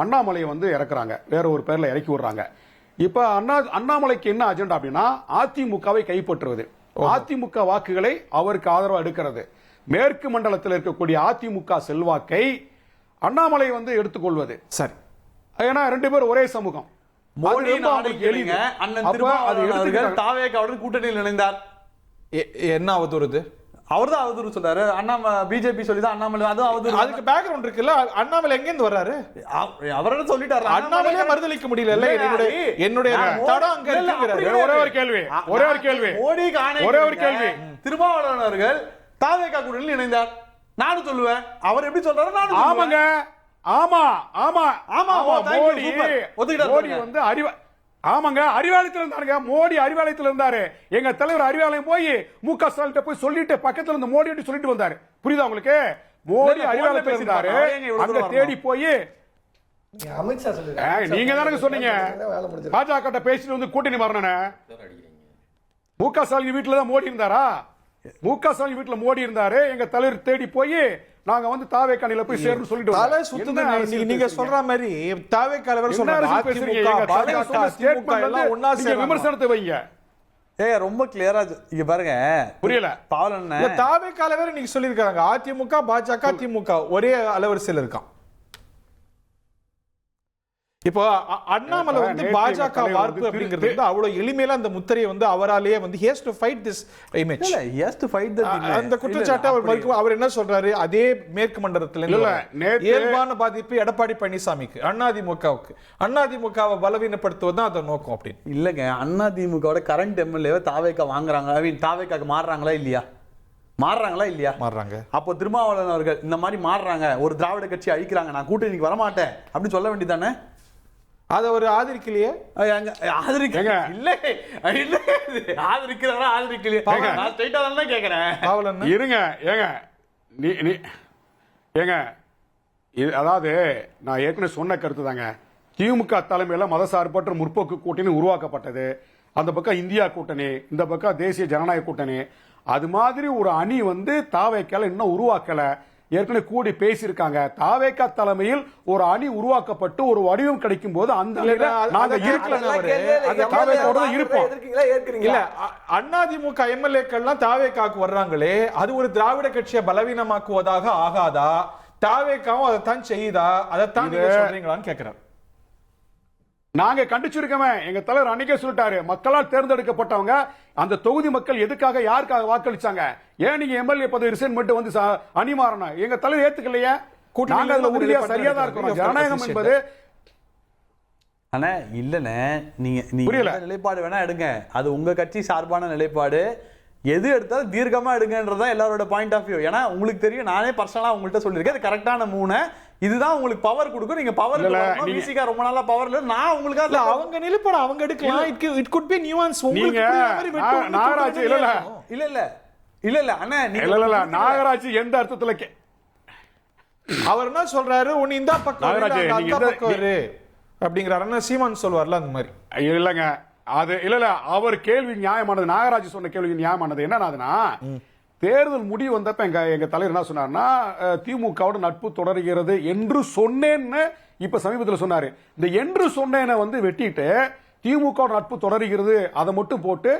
அண்ணாமலையை வந்து இறக்குறாங்க, வேற ஒரு பேர்ல இறக்கி விடுறாங்க. இப்ப அண்ணாமலைக்கு என்ன அஜெண்டா அப்படின்னா அதிமுகவை கைப்பற்றுவது, அதிமுக வாக்குகளை அவருக்கு ஆதரவா எடுக்கிறது, மேற்கு மண்டலத்தில் இருக்கக்கூடிய அதிமுக செல்வாக்கை அண்ணாமலை வந்து எடுத்துக்கொள்வது. சரி, ஏன்னா 2 பேரும் ஒரே சமூகம். மோடி எளிங்க. அண்ணன் திருமாவளவன் அவர்கள் தாவேக்காவுடன் கூட்டணியில் இணைந்தார். என்ன அவதூறு இது? அவர்தான் அவதூறு சொல்றாரு. பிஜேபி சொல்லிதான் அண்ணாமலை, அதுவும் அவதூறு. அதுக்கு பேக்ரவுண்ட் இருக்குல்ல. அண்ணாமலை எங்க இருந்து வர்றாரு? அவரோட சொல்லிட்டாரு. அண்ணாமலையே மறுதளிக்க முடியல. என்னுடைய தடம் அங்க இருக்குங்கிறாரு. ஒரே ஒரு கேள்வி ஒரே ஒரு கேள்வி. திருமாவளவன் அவர்கள் தாவேக்கா கூட்டணியில் இணைந்தார். நானும் சொல்லுவேன். அவர் எப்படி சொல்றாரு நானும். ஆமாங்க, ஆமா ஆமா ஆமா. மோடி வந்து ஆமாங்க, அறிவாலயத்தில் இருந்தாருங்க. மோடி அறிவாலயத்தில் இருந்தாரு. எங்க தலைவர் அறிவாலயம் போய் முக ஸ்டாலின் போய் சொல்லிட்டு பக்கத்துல இருந்து மோடி சொல்லிட்டு வந்தாரு. புரியுதா உங்களுக்கு? மோடி அறிவாலயத்தில் இருந்தாரு, அங்க தேடி போய் அமித்ஷா நீங்க தானங்க சொன்னீங்க பாஜக பேசிட்டு வந்து கூட்டணி வரணும்னு. முக ஸ்டாலின் வீட்டுல தான் மோடி இருந்தாரா? முக ஸ்டாலின் வீட்டுல மோடி இருந்தாரு. எங்க தலைவர் தேடி போய் நாங்க வந்து தாவேக்கானில போய் சேர்ந்து சொல்லிட்டு தலை சுத்துது. நீங்க சொல்ற மாதிரி தாவேக்கால சொல்றாரு விமர்சனத்தை வைங்க. ரொம்ப கிளியரா இங்க பாருங்க. புரியல பாவலன் தாவேக்கால வேற நீங்க சொல்லிருக்காங்க. அதிமுக பாஜக திமுக ஒரே அலவரிசையில் இருக்கான். இப்போ அண்ணாமலை வந்து பாஜக வார்ப்பு அப்படிங்கிறது வந்து அவ்வளவு எளிமையில அந்த முத்திரையை வந்து அவராலேயே வந்து he has to fight this image. இல்ல he has to fight the அந்த குற்றச்சாட்டை அவர் மறுக்கும். அவர் என்ன சொல்றாரு? அதே மேற்கு மண்டலத்துல இயல்பான பாதிப்பு எடப்பாடி பழனிசாமிக்கு, அதிமுகவுக்கு, அதிமுகவை பலவீனப்படுத்துவதுதான் அதன் நோக்கம் அப்படின்னு. இல்லங்க, அதிமுகவோட கரண்ட் எம்எல்ஏவை தாவேக்கா வாங்குறாங்க, தாவேக்காக்கு மாறுறாங்களா இல்லையா? மாறுறாங்களா இல்லையா? மாறுறாங்க. அப்போ திருமாவளவன் அவர்கள் இந்த மாதிரி மாறுறாங்க, ஒரு திராவிட கட்சி அழிக்கிறாங்க, நான் கூட்டணிக்கு வரமாட்டேன் அப்படின்னு சொல்ல வேண்டியதானே? அதை ஒரு ஆதரிக்கலையே. இருங்க அதாவது நான் ஏற்கனவே சொன்ன கருத்து தாங்க. திமுக தலைமையில மதசார்பற்ற முற்போக்கு கூட்டணி உருவாக்கப்பட்டது. அந்த பக்கம் இந்தியா கூட்டணி, இந்த பக்கம் தேசிய ஜனநாயக கூட்டணி. அது மாதிரி ஒரு அணி வந்து தாவேக்கால இன்னும் உருவாக்கல. ஏற்கனவே கூடி பேசியிருக்காங்க. தாவேக்கா தலைமையில் ஒரு அணி உருவாக்கப்பட்டு ஒரு வடிவம் கிடைக்கும் போது அந்த அதிமுக எம்எல்ஏக்கள்லாம் தாவேக்காக்கு வர்றாங்களே, அது ஒரு திராவிட கட்சியை பலவீனமாக்குவதாக ஆகாதா? தாவேக்காவும் அதைத்தான் செய்யுதா? அதைத்தான் நீங்க சொல்றீங்களான்னு கேட்கிறார். நாங்க கண்டிச்சிருக்கோமே. எங்க தலைவர் அன்னைக்கே சொல்லிட்டாரு, மக்களால் தேர்ந்தெடுக்கப்பட்டவங்க அந்த தொகுதி மக்கள் எதுக்காக யாருக்காக வாக்களிச்சாங்க, ஏன் நீங்க எம்எல்ஏ பதவி ரிசைன் மட்டும் வந்து அணி மாறணும்? எங்க தலைவர் ஏத்துக்கலையே. நாங்க அதுல உறுதியா சரியா தான் இருக்கோம். ஜனநாயகம் என்பது ஆனா இல்லனே, நீங்க நிலைப்பாடு வேணா எடுங்க, அது உங்க கட்சி சார்பான நிலைப்பாடு. எது எடுத்தாலும் தீர்க்கமா எடுங்கன்றதான் எல்லாரோட பாயிண்ட் ஆஃப் வியூ. ஏன்னா உங்களுக்கு தெரியும், நானே பர்சனலா உங்கள்கிட்ட சொல்லியிருக்கேன், அது கரெக்டான 3 இதுதான் உங்களுக்கு பவர் கொடுக்கும். நீங்க பவர் விசிகா ரொம்ப நாளா பவர்ல நான் உங்களுக்கு அவங்க நிலைப்பாடு அவங்க எடுக்கலாம். It could be nuance. நீங்க நாகராஜ் இல்ல அண்ணா இல்ல நாகராஜ் எந்த அர்த்தத்துல அவர் என்ன சொல்றாரு? உன் இந்த பக்கம் அப்படிங்கிறாரு. அண்ணா சீமான் சொல்வார்ல அந்த மாதிரி. இல்லங்க, அது இல்ல அவர் கேள்வி நியாயமானது. நாகராஜ் சொன்ன கேள்வி நியாயமானது. என்னன்னா தேர்தல் முடிவு வந்தப்ப எங்க தலைவர் என்ன சொன்னார்னா, திமுகவோட நட்பு தொடர்கிறது என்று சொன்னேன்னு இப்ப சமீபத்தில் சொன்னாரு. இந்த என்று சொன்னேனை வந்து வெட்டிட்டு திமுக நட்பு தொடர்கிறது அதை மட்டும் போட்டு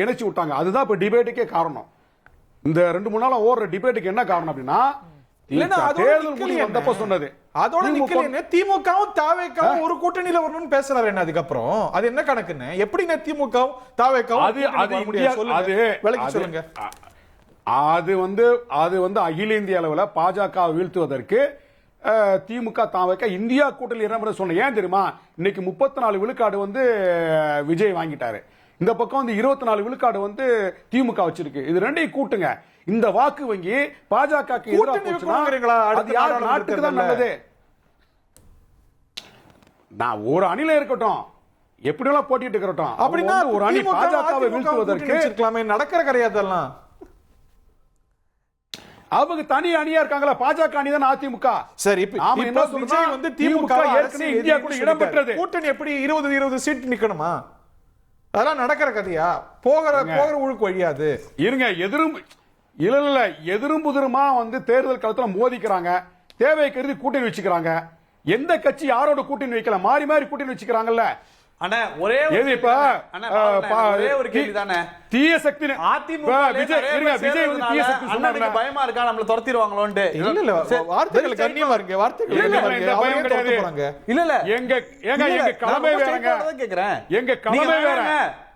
இணைச்சு விட்டாங்க. அதுதான் இப்ப டிபேட்டுக்கே காரணம். இந்த 2-3 நாளா ஓடுற டிபேட்டுக்கு என்ன காரணம் அப்படின்னா, தேர்தல் முடிவு வந்தப்ப சொன்னது. அதோட திமுகவும் தாவேக்காவும் ஒரு கூட்டணியில வரணும்னு பேசுறாரு. என்ன அதுக்கப்புறம் அது என்ன கணக்குன்னு எப்படி திமுகவும் தாவேக்காவும் விளக்கி சொல்லுங்க. அது வந்து அகில இந்திய அளவில் பாஜக வீழ்த்துவதற்கு திமுக தாவேக்கா இந்தியா கூட்டணி என்ன சொன்ன. ஏன் தெரியுமா? இன்னைக்கு 34 விழுக்காடு வந்து விஜய் வாங்கிட்டாரு. இந்த பக்கம் வந்து 24 விழுக்காடு வந்து திமுக வச்சிருக்கு. இது ரெண்டையும் கூட்டுங்க. இந்த வாக்கு வங்கி பாஜகவுக்கு எதிராக போச்சுன்னா அது யார் நாட்டுக்கு தான் நல்லது? நான் ஒரு அணில இருக்கட்டும், எப்படி எல்லாம் போட்டிட்டு இருக்கட்டும், அப்படின்னா ஒரு அணி பாஜகவை வீழ்த்துவதற்கு நடக்கிற கிடையாதெல்லாம் அவங்க தனி அணியா இருக்காங்களா? பாஜக அணி தான் அதிமுக. சரி, நாம என்ன இப்போ சொல்றோம்? விஜய் வந்து திமுக ஏற்கனவே இந்தியா கூட இடம் பெற்றது. கூட்டணி எப்படி 20 சீட் நிக்கணுமா? அதெல்லாம் நடக்கிற கதையா? போகிற ஊருக்கு வழியாது. இருங்க, எதிரும் புதிருமா வந்து தேர்தல் களத்துல மோதிக்கிறாங்க. தேவை கருதி கூட்டணி வச்சுக்கிறாங்க. எந்த கட்சி யாரோட கூட்டணி வைக்கல? மாறி மாறி கூட்டணி வச்சுக்கிறாங்கல்ல. அண்ணா ஒரே ஒரு கேள்வி தானே. தீய சக்தி அதிமுக விஜய் வந்து தீய சக்தி சொன்னாங்க. பயமா இருக்கா நம்மள துரத்திடுவாங்களோன்னு? இல்ல வார்த்தைகள் கண்ணியமா இருக்கு. வார்த்தைகள் பயம் கிடையாது. இல்ல எங்க கடமை வேறங்க. கேக்குறேன், எங்க கடமை வேற.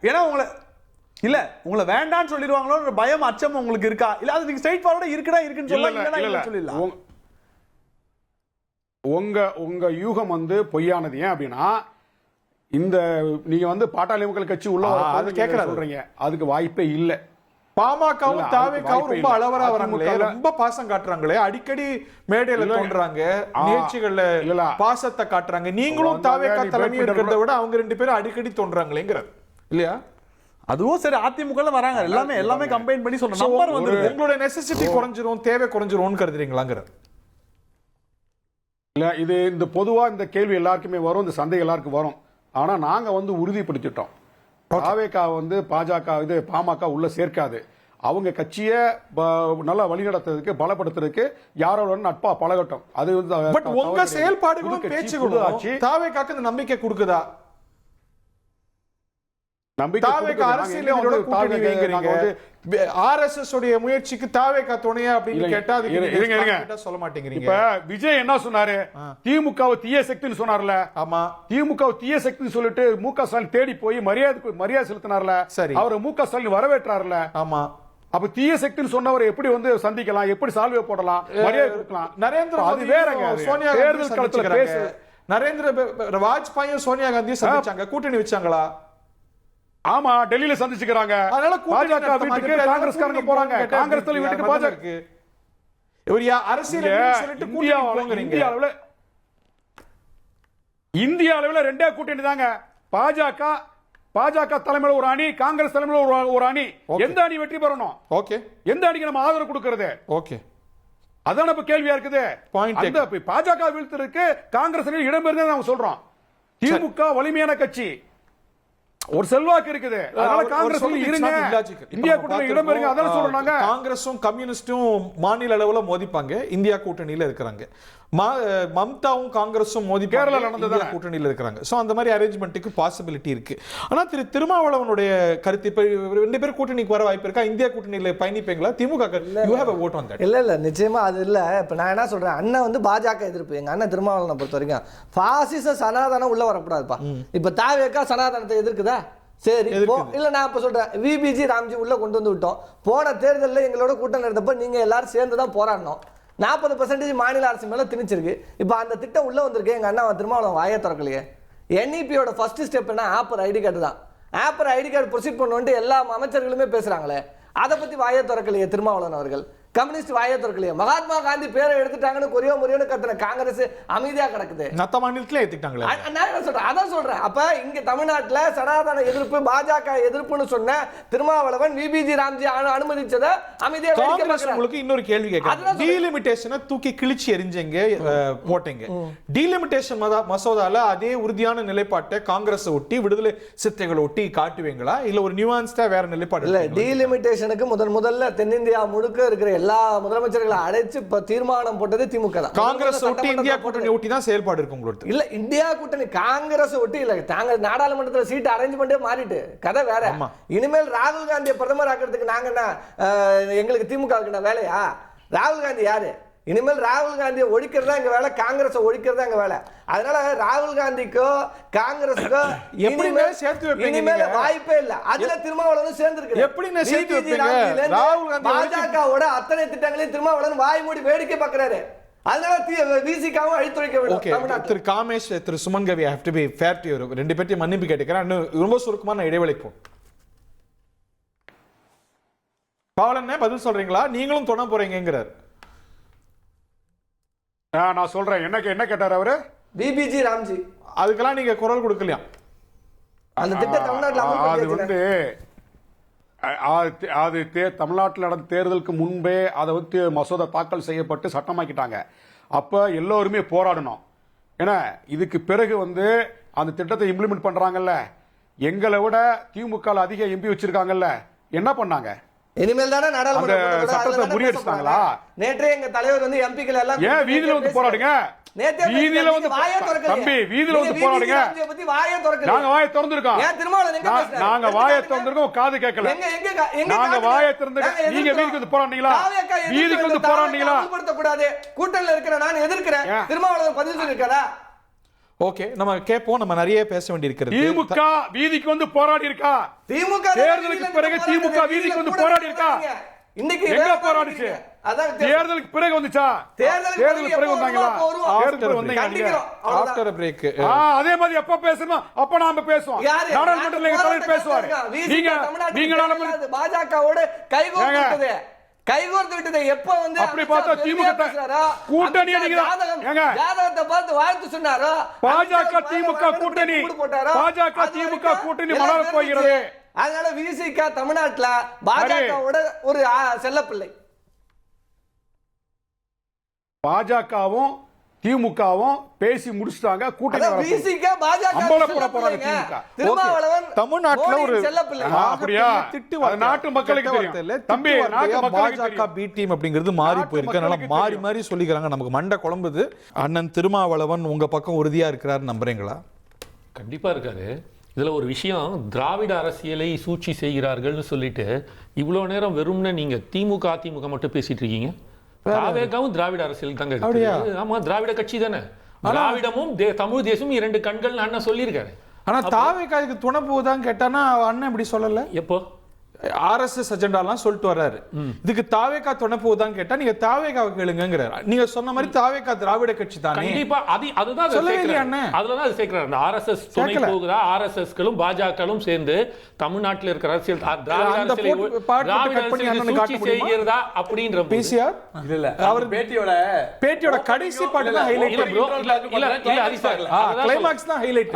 ஏன்னா உங்களை வேண்டாம்னு சொல்லிடுவாங்களோ பயம், அச்சம் உங்களுக்கு இருக்கா? இல்ல அது நீங்க ஸ்ட்ரைட் ஃபார்வர்டா இருக்குன்னு சொல்லலாம். உங்க யூகம் வந்து பொய்யானது. ஏன் அப்படின்னா, இந்த நீங்க வந்து பாட்டாளி மக்கள் கட்சி உள்ள அது கேக்குற சொல்றீங்க, அதுக்கு வாய்ப்பே இல்ல. பாமகவும் தாவேகவும் ரொம்ப அளவரா வராங்களே, ரொம்ப பாசம் காட்டுறாங்களே, அடிக்கடி மேடையில தோன்றாங்க, நிகழ்ச்சிகள்ல பாசத்தை காட்டுறாங்க. நீங்களும் தாவேகா தலைமை இருக்கிறத விட அவங்க 2 பேரும் அடிக்கடி தோன்றாங்களேங்கிற இல்லையா? அதுவும் சரி, அதிமுக வராங்க, எல்லாமே கம்பைன் பண்ணி சொல்ற நம்பர் வந்து உங்களுடைய நெசசிட்டி குறைஞ்சிரும், தேவை குறைஞ்சிரும்னு கருதுறீங்களாங்கிற இல்ல. இது இந்த பொதுவா இந்த கேள்வி எல்லாருக்குமே வரும், இந்த சந்தேகம் எல்லாருக்கும் வரும். ஆனா நாங்க வந்து உறுதிப்படுத்திட்டோம், தாவேகா வந்து பாமக உள்ள சேர்க்காது. அவங்க கட்சியை நல்லா வழிநடத்துறதுக்கு, பலப்படுத்துறதுக்கு யாரோட நட்பா பழகட்டும். அது வந்து உங்க செயல்பாடுகளும் பேச்சுகளும் ஆச்சு தாவேகாக்கு இந்த நம்பிக்கை கொடுக்குதா? முயற்சிக்கு தாவேகா துணையா அப்படின்னு கேட்டா சொல்ல மாட்டேங்கிறீங்க. விஜய் என்ன சொன்னாரு? திமுக தீய சக்தின்னு சொன்னார்ல. ஆமா, திமுக தீய சக்தின்னு சொல்லிட்டு மு.க. ஸ்டாலின் தேடி போய் மரியாதை செலுத்தினார்ல. சரி, அவர் மு.க. ஸ்டாலின் வரவேற்றார்ல. ஆமா, அப்ப தீய சக்தின்னு சொன்னவர் எப்படி வந்து சந்திக்கலாம், எப்படி சால்வே போடலாம், மரியாதை கொடுக்கலாம்? நரேந்திர அது வேறங்க. சோனியா தேர்தல் களத்துல பேசு. நரேந்திர வாஜ்பாயும் சோனியா காந்தியும் சந்திச்சாங்க, கூட்டணி வச்சாங்களா? ஆமா, டெல்லியில சந்திச்சுக்கிறாங்க. பாஜக வீட்டுக்கு காங்கிரஸ்காரங்க போறாங்க, காங்கிரஸ் தலைவர் வீட்டுக்கு பாஜக. இந்திய அளவில் 2 கூட்டணி தாங்க. பாஜக தலைமையில ஒரு அணி, காங்கிரஸ் தலைமையில ஒரு அணி. எந்த அணி வெற்றி பெறணும்? ஓகே, எந்த அணிக்கு நம்ம ஆதரவு கொடுக்கிறது? ஓகே, அதான இப்ப கேள்வியா இருக்குது. பாஜக வீழ்த்திற்கு காங்கிரஸ் இடம்பெறுது நம்ம சொல்றோம். திமுக வலிமையான கட்சி, ஒரு செல்வாக்கு இருக்குது, அதனால காங்கிரஸ் இருங்க, இந்தியா கூட்டணியில் இடம்பெறுங்க, அதான் சொல்றாங்க. காங்கிரஸும் கம்யூனிஸ்டும் மாநில அளவுல மோதிப்பாங்க, இந்தியா கூட்டணியில இருக்கிறாங்க. மம்தாவும் காங்கிரஸும் மோதி கேரளா நடந்தது கூட்டணியில் இருக்கிறாங்க. சோ அந்த மாதிரி அரேஞ்ச்மெண்ட்டுக்கு பாசிபிலிட்டி இருக்கு. ஆனா திருமாவளவனுடைய கருத்து, இப்ப 2 பேர் கூட்டணிக்கு வர வாய்ப்பு இருக்கா? இந்தியா கூட்டணியில பயணிப்பீங்களா? DMK you have a vote on that. இல்ல நிச்சயமா அது இல்ல. இப்ப நான் என்ன சொல்றேன், அண்ணன் வந்து பாஜக எதிர்ப்பு. எங்க அண்ணன் திருமாவளவனை பொறுத்த வரைக்கும் பாசிச சனாதனம் உள்ள வரக்கூடாதுப்பா. இப்ப தாவேகா சனாதனத்தை எதிர்க்குதா? சரி, இல்ல நான் இப்ப சொல்றேன், விபிஜி ராம்ஜி உள்ள கொண்டு வந்து விட்டோம். போன தேர்தலில் எங்களோட கூட்டம் நடந்தப்ப நீங்க எல்லாரும் சேர்ந்து தான் போராடணும். 40% மாநில அரசு மேல திணிச்சிருக்கு. இப்ப அந்த திட்டம் உள்ள வந்திருக்கு. எங்க அண்ணா திருமாவளவன் வாயை திறக்கலையே. NEP-யோட ஃபர்ஸ்ட் ஸ்டெப் என்ன? ஆப்பர் ஐடி கார்டு தான். ஆப்பர் ஐடி கார்டு ப்ரொசீட் பண்ணுவோன்ட்டு எல்லா அமைச்சர்களுமே பேசுறாங்களே, அதை பத்தி வாயை திறக்கலையே திருமாவளவன் அவர்கள். கம்யூனிஸ்ட் வாயை திறக்கலையே. மகாத்மா காந்தி பேரை எடுத்துட்டாங்கன்னு கொரியோ முறையோன்னு கத்துன காங்கிரஸ் அமைதியா கிடக்குது. மத்த மாநிலத்திலே ஏத்துட்டாங்களே. நான் என்ன சொல்றேன், அதான் சொல்றேன். அப்ப இங்க தமிழ்நாட்டுல சனாதன எதிர்ப்பு, பாஜக எதிர்ப்புன்னு சொன்ன திருமாவளவன் விபிஜி ராம்ஜி அனுமதிச்சதை அமைதியா உங்களுக்கு இன்னொரு கேள்வி கேட்கிறேன். டீலிமிட்டேஷனை தூக்கி கிழிச்சு எரிஞ்சீங்க, போட்டீங்க. டீலிமிட்டேஷன் மசோதால அதே உறுதியான நிலைப்பாட்டை காங்கிரஸ் ஒட்டி, விடுதலை சிறுத்தைகளை ஒட்டி காட்டுவீங்களா? இல்ல ஒரு நியூவான்ஸ்டா வேற நிலைப்பாடு? இல்ல, டீலிமிட்டேஷனுக்கு முதல்ல தென்னிந்தியா முழுக்க இருக்கிற எல்லா முதலமைச்சர்களை அழைச்சு தீர்மானம் போட்டது திமுக தான். காங்கிரஸ் ஒட்டி இந்தியா கூட்டணி ஒட்டி தான் செயல்பாடு இருக்கு உங்களுக்கு. இல்ல, இந்தியா கூட்டணி காங்கிரஸ் ஒட்டி இல்ல. தாங்க நாடாளுமன்றத்தில் சீட் அரேஞ்ச்மெண்டே மாறிட்டு கதை வேற. இனிமேல் ராகுல் காந்தியை பிரதமர் ஆக்கிறதுக்கு நாங்க என்ன, எங்களுக்கு திமுக வேலையா? ராகுல் காந்தி யாரு? இனிமேல் ராகுல் காந்தியை ஒழிக்கிறதா எங்க வேலை, காங்கிரஸ் ஒழிக்கிறதா எங்க வேலை. அதனால ராகுல் காந்திக்கோ காங்கிரஸுக்கோ இனிமேல் வாய்ப்பே இல்ல. அதுல திருமாவளவன் சேர்ந்திருக்கு. பாஜகவோட அத்தனை திட்டங்களையும் திருமாவளவன் வாய் மூடி வேடிக்கை பார்க்கிறாரு. அதனால விசிகாவும் அழித்துரைக்க வேண்டும். திரு காமேஷ், திரு சுமன் கவி, I have to be fair to you. 2 பேர்த்தையும் மன்னிப்பு கேட்டுக்கிறேன். ரொம்ப சுருக்கமான இடைவெளிப்போம். பாவலண்ணே பதில் சொல்றீங்களா? நீங்களும் தொட போறீங்கிறார். நான் சொல்றேன், என்ன கேட்டார் அவரு? விபிஜி ராம்ஜி. அதுக்கெல்லாம் நீங்க குரல் கொடுக்கலையா? அந்த திட்டம் தமிழ்நாட்டுல அது வந்து அது தமிழ்நாட்டில் நடந்த தேர்தலுக்கு முன்பே அதை வந்து மசோதா தாக்கல் செய்யப்பட்டு சட்டமாக்கிட்டாங்க. அப்போ எல்லோருமே போராடணும். ஏன்னா இதுக்கு பிறகு வந்து அந்த திட்டத்தை இம்ப்ளிமெண்ட் பண்றாங்கல்ல, எங்களை விட திமுக அதிக எம்பி வச்சிருக்காங்கல்ல, என்ன பண்ணாங்க? இனிமேல் தானே நாடாளுமன்ற சட்டத்தை முறியடிச்சாங்களா? நேற்றே எங்க தலைவர் வந்து எம்பிக்கள் எல்லாம் ஏன் வீதியில வந்து போராடுங்க, வீதியில வந்து தம்பி வீதியில வந்து போராடுங்க. நாங்க வாயை திறந்திருக்கோம், நாங்க வாயை திறந்திருக்கோம், காது கேட்கல. நாங்க வாயை திறந்திருக்கோம், நீங்க வீதிக்கு வந்து போராடுனீங்களா? வீதிக்கு வந்து போராடுனீங்களா? கூட்டணியில் இருக்கிற நான் எதிர்க்கிறேன், திருமாவளவன் பதில் சொல்லிருக்காரா? ஓகே, நம்ம கேட்போம். நம்ம நிறைய பேச வேண்டியிருக்கிறது. திமுக வீதிக்கு வந்து போராடி இருக்கா? திமுக தேர்தலுக்கு பிறகு திமுக வீதிக்கு வந்து போராடி இருக்கா? இன்னைக்கு எங்க போராடிச்சு? தேர்தலுக்கு பிறகு வந்துச்சா? தேர்தலுக்கு பிறகு வந்தாங்களா? After break. அதே மாதிரி எப்ப பேசணும் அப்ப நாம பேசுவோம். நாடாளுமன்றத்தில் எங்க தலைவர் பேசுவாரு. நீங்க நாடாளுமன்ற பாஜகவோட கைகோர்த்து விட்டது எப்ப வந்து அப்படி பார்த்தா திமுக கூட்டணி ஜாதகத்தை பார்த்து வாழ்த்து சொன்னாரோ? பாஜக திமுக கூட்டணி, பாஜக திமுக கூட்டணி மலர போகிறது. அதனால விசிக தமிழ்நாட்டுல பாஜகவோட ஒரு செல்லப்பிள்ளை. பாஜகவும் திமுகவும் பேசி முடிச்சிட்டாங்க, கூட்டணி தமிழ்நாட்டுல ஒரு அப்படியா நாட்டு மக்களுக்கு தெரியும் தம்பி. பாஜக பி டீம் அப்படிங்கிறது மாறி போயிருக்கு. அதனால மாறி மாறி சொல்லிக்கிறாங்க, நமக்கு மண்டை குழம்புது. அண்ணன் திருமாவளவன் உங்க பக்கம் உறுதியா இருக்கிறாரு, நம்புறீங்களா? கண்டிப்பா இருக்காரு. இதுல ஒரு விஷயம், திராவிட அரசியலை சூழ்ச்சி செய்கிறார்கள்னு சொல்லிட்டு இவ்வளவு நேரம் வெறும்னு நீங்க திமுக அதிமுக மட்டும் பேசிட்டு இருக்கீங்க. தாவேகாவும் திராவிட அரசியல் தாங்க இருக்கு. ஆமா, திராவிட கட்சி தானே. திராவிடமும் தமிழ் தேசமும் இரண்டு கண்கள் அண்ணன் சொல்லியிருக்காரு. ஆனா தாவேகாவுக்கு துணை போகுதான்னு கேட்டானா அண்ணன் இப்படி சொல்லல. எப்போ ஆர்எஸ்எஸ் அஜெண்டாலாம் சொல்லிட்டு வர்றாரு. இதுக்கு தாவேகா துணை போகுதான்னு கேட்டா நீங்க தாவேகாவை கேளுங்கிறாரு. நீங்க சொன்ன மாதிரி தாவேகா திராவிட கட்சி தான். கண்டிப்பா அதுதான் அதுலதான் அது சேர்க்கிறாரு. அந்த ஆர்எஸ்எஸ் துணை போகுதா, ஆர்எஸ்எஸ்களும் பாஜகவும் சேர்ந்து தமிழ்நாட்டில் இருக்கிற அரசியல் செய்கிறதா அப்படின்ற பிசிஆர் இல்ல அவர் பேட்டியோட கடைசி பாட்டு தான் ஹைலைட். கிளைமாக்ஸ் தான் ஹைலைட்.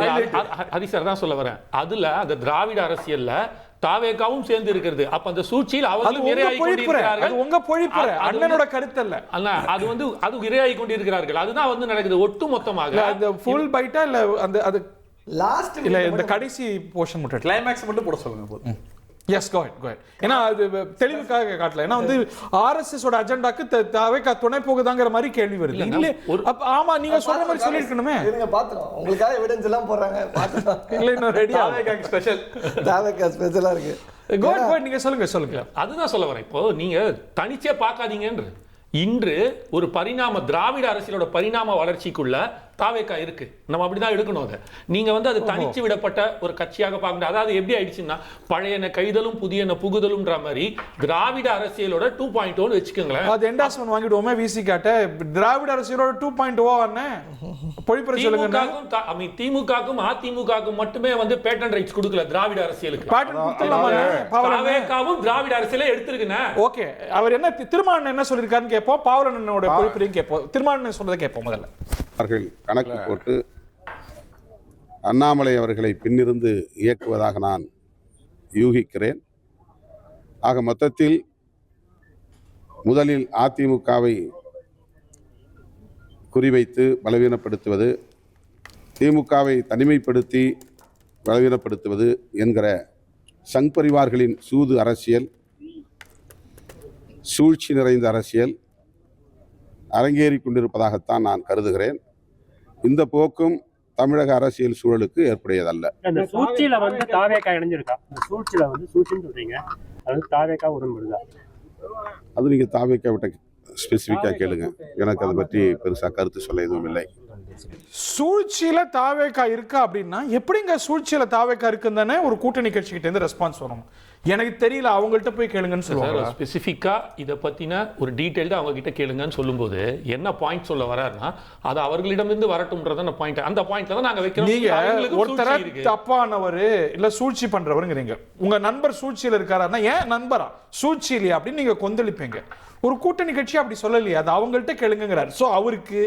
ஹரிசார் தான் சொல்ல வரேன். அதுல அந்த திராவிட அரசியல்ல தாவேகாவும் சேர்ந்து இருக்கிறது. அப்ப அந்த சூழ்ச்சியில் அவர்களும் இரையாகி கொண்டிருக்கிறார்கள். அது உங்க பொழிப்புற அண்ணனோட கருத்து அல்ல. அது வந்து அது இரையாகி கொண்டிருக்கிறார்கள். அதுதான் வந்து நடக்குது ஒட்டு மொத்தமாக. அந்த ஃபுல் பைட்டா இல்ல அந்த அது லாஸ்ட் இல்ல இந்த கடைசி போர்ஷன் மட்டும் கிளைமாக்ஸ் மட்டும் போட சொல்லுங்க போதும். எஸ் கோ ஹெட். ஏன்னா அது தெளிவுக்காக காட்டல. ஏன்னா வந்து ஆர்எஸ்எஸ் ஓட அஜெண்டாக்கு தாவேகா துணை போகுதாங்கிற மாதிரி கேள்வி வருது. இல்ல ஆமா நீங்க சொல்ற மாதிரி சொல்லிருக்கணுமே. இருங்க பாத்துறோம், உங்களுக்காக எவிடன்ஸ் எல்லாம் போடுறாங்க பாத்துறோம். இல்ல இன்னும் ரெடி தாவேகா ஸ்பெஷல், தாவேகா ஸ்பெஷலா இருக்கு. கோட் நீங்க சொல்லுங்க. அதுதான் சொல்ல வரேன். இப்போ நீங்க தனிச்சே பார்க்காதீங்கன்ற இன்று ஒரு திராவிட அரசியலோட பரிணாம வளர்ச்சிக்குள்ள தாவேகா இருக்கு. நம்ம அப்படிதான் எடுக்கணும். அதை நீங்க வந்து அது தனிச்சு விடப்பட்ட ஒரு கட்சியாக பார்க்கணும். அதாவது எப்படி ஆயிடுச்சுன்னா பழையன கைதலும் புதியன புகுதலும்ன்ற மாதிரி திராவிட அரசியலோட 2.0 வச்சுக்கோங்களேன். அது என்டாஸ்மென்ட் வாங்கிடுவோமே விசி காட்ட. திராவிட அரசியலோட 2.0 அண்ணே பொழிப்புரை சொல்லுங்க. திமுகக்கும் அதிமுகக்கும் மட்டுமே வந்து பேட்டன் ரைட்ஸ் கொடுக்கல திராவிட அரசியலுக்கு. தாவேகாவும் திராவிட அரசியலை எடுத்துருக்குங்க. ஓகே, அவர் என்ன திருமாவளவன் என்ன சொல்லிருக்காருன்னு கேட்போம், பாவலனோட பொழிப்புரையும் கேட்போம். திருமாவளவன் சொல்றதை கேட்போம். முதல்ல அவர்கள் கணக்கு போட்டு அண்ணாமலை அவர்களை பின்னிருந்து இயக்குவதாக நான் யூகிக்கிறேன். ஆக மொத்தத்தில் முதலில் அதிமுகவை குறிவைத்து பலவீனப்படுத்துவது, திமுகவை தனிமைப்படுத்தி பலவீனப்படுத்துவது என்கிற சங் பரிவார்களின் சூது அரசியல், சூழ்ச்சி நிறைந்த அரசியல் அரங்கேறி கொண்டிருப்பதாகத்தான் நான் கருதுகிறேன். இந்த போக்கும் தமிழக அரசியல் சூழலுக்கு ஏற்புடையதல்ல. இந்த சூழ்ச்சியில வந்து தாவேகா இணைஞ்சிருக்கா? இந்த சூழ்ச்சியில வந்து சூழ்ச்சின்னு சொல்றீங்க, அது தாவேகா உடன்படுதா? அது நீங்க தாவேகா விட்ட ஸ்பெசிஃபிக்கா கேளுங்க, எனக்கு அதை பற்றி பெருசா கருத்து சொல்ல எதுவும் இல்லை. சூழ்ச்சியில தாவேகா இருக்கா அப்படின்னா எப்படிங்க சூழ்ச்சியில தாவேகா இருக்குன்னு தானே ஒரு கூட்டணி கட்சிகிட்ட இருந்து ரெஸ்பான்ஸ் வரணும். எனக்கு தெரியல, அவங்கள்ட்ட போய் கேளுங்கன்னு சொல்லுவாங்க. ஸ்பெசிஃபிக்கா இதை பத்தின ஒரு டீடைல்டு அவங்க கிட்ட கேளுங்கன்னு சொல்லும்போது என்ன பாயிண்ட் சொல்ல வராருன்னா அது அவர்களிடமிருந்து வரட்டும்ன்றத பாயிண்ட். அந்த பாயிண்ட்ல தான் நாங்க வைக்கிறோம். நீங்க ஒருத்தர தப்பானவர் இல்ல சூழ்ச்சி பண்றவருங்கிறீங்க. உங்க நண்பர் சூழ்ச்சியில இருக்காருன்னா ஏன் நண்பரா சூழ்ச்சி இல்லையா அப்படின்னு நீங்க கொந்தளிப்பீங்க. ஒரு கூட்டணி கட்சி அப்படி சொல்லலையா, அது அவங்கள்ட்ட கேளுங்கிறாரு. சோ அவருக்கு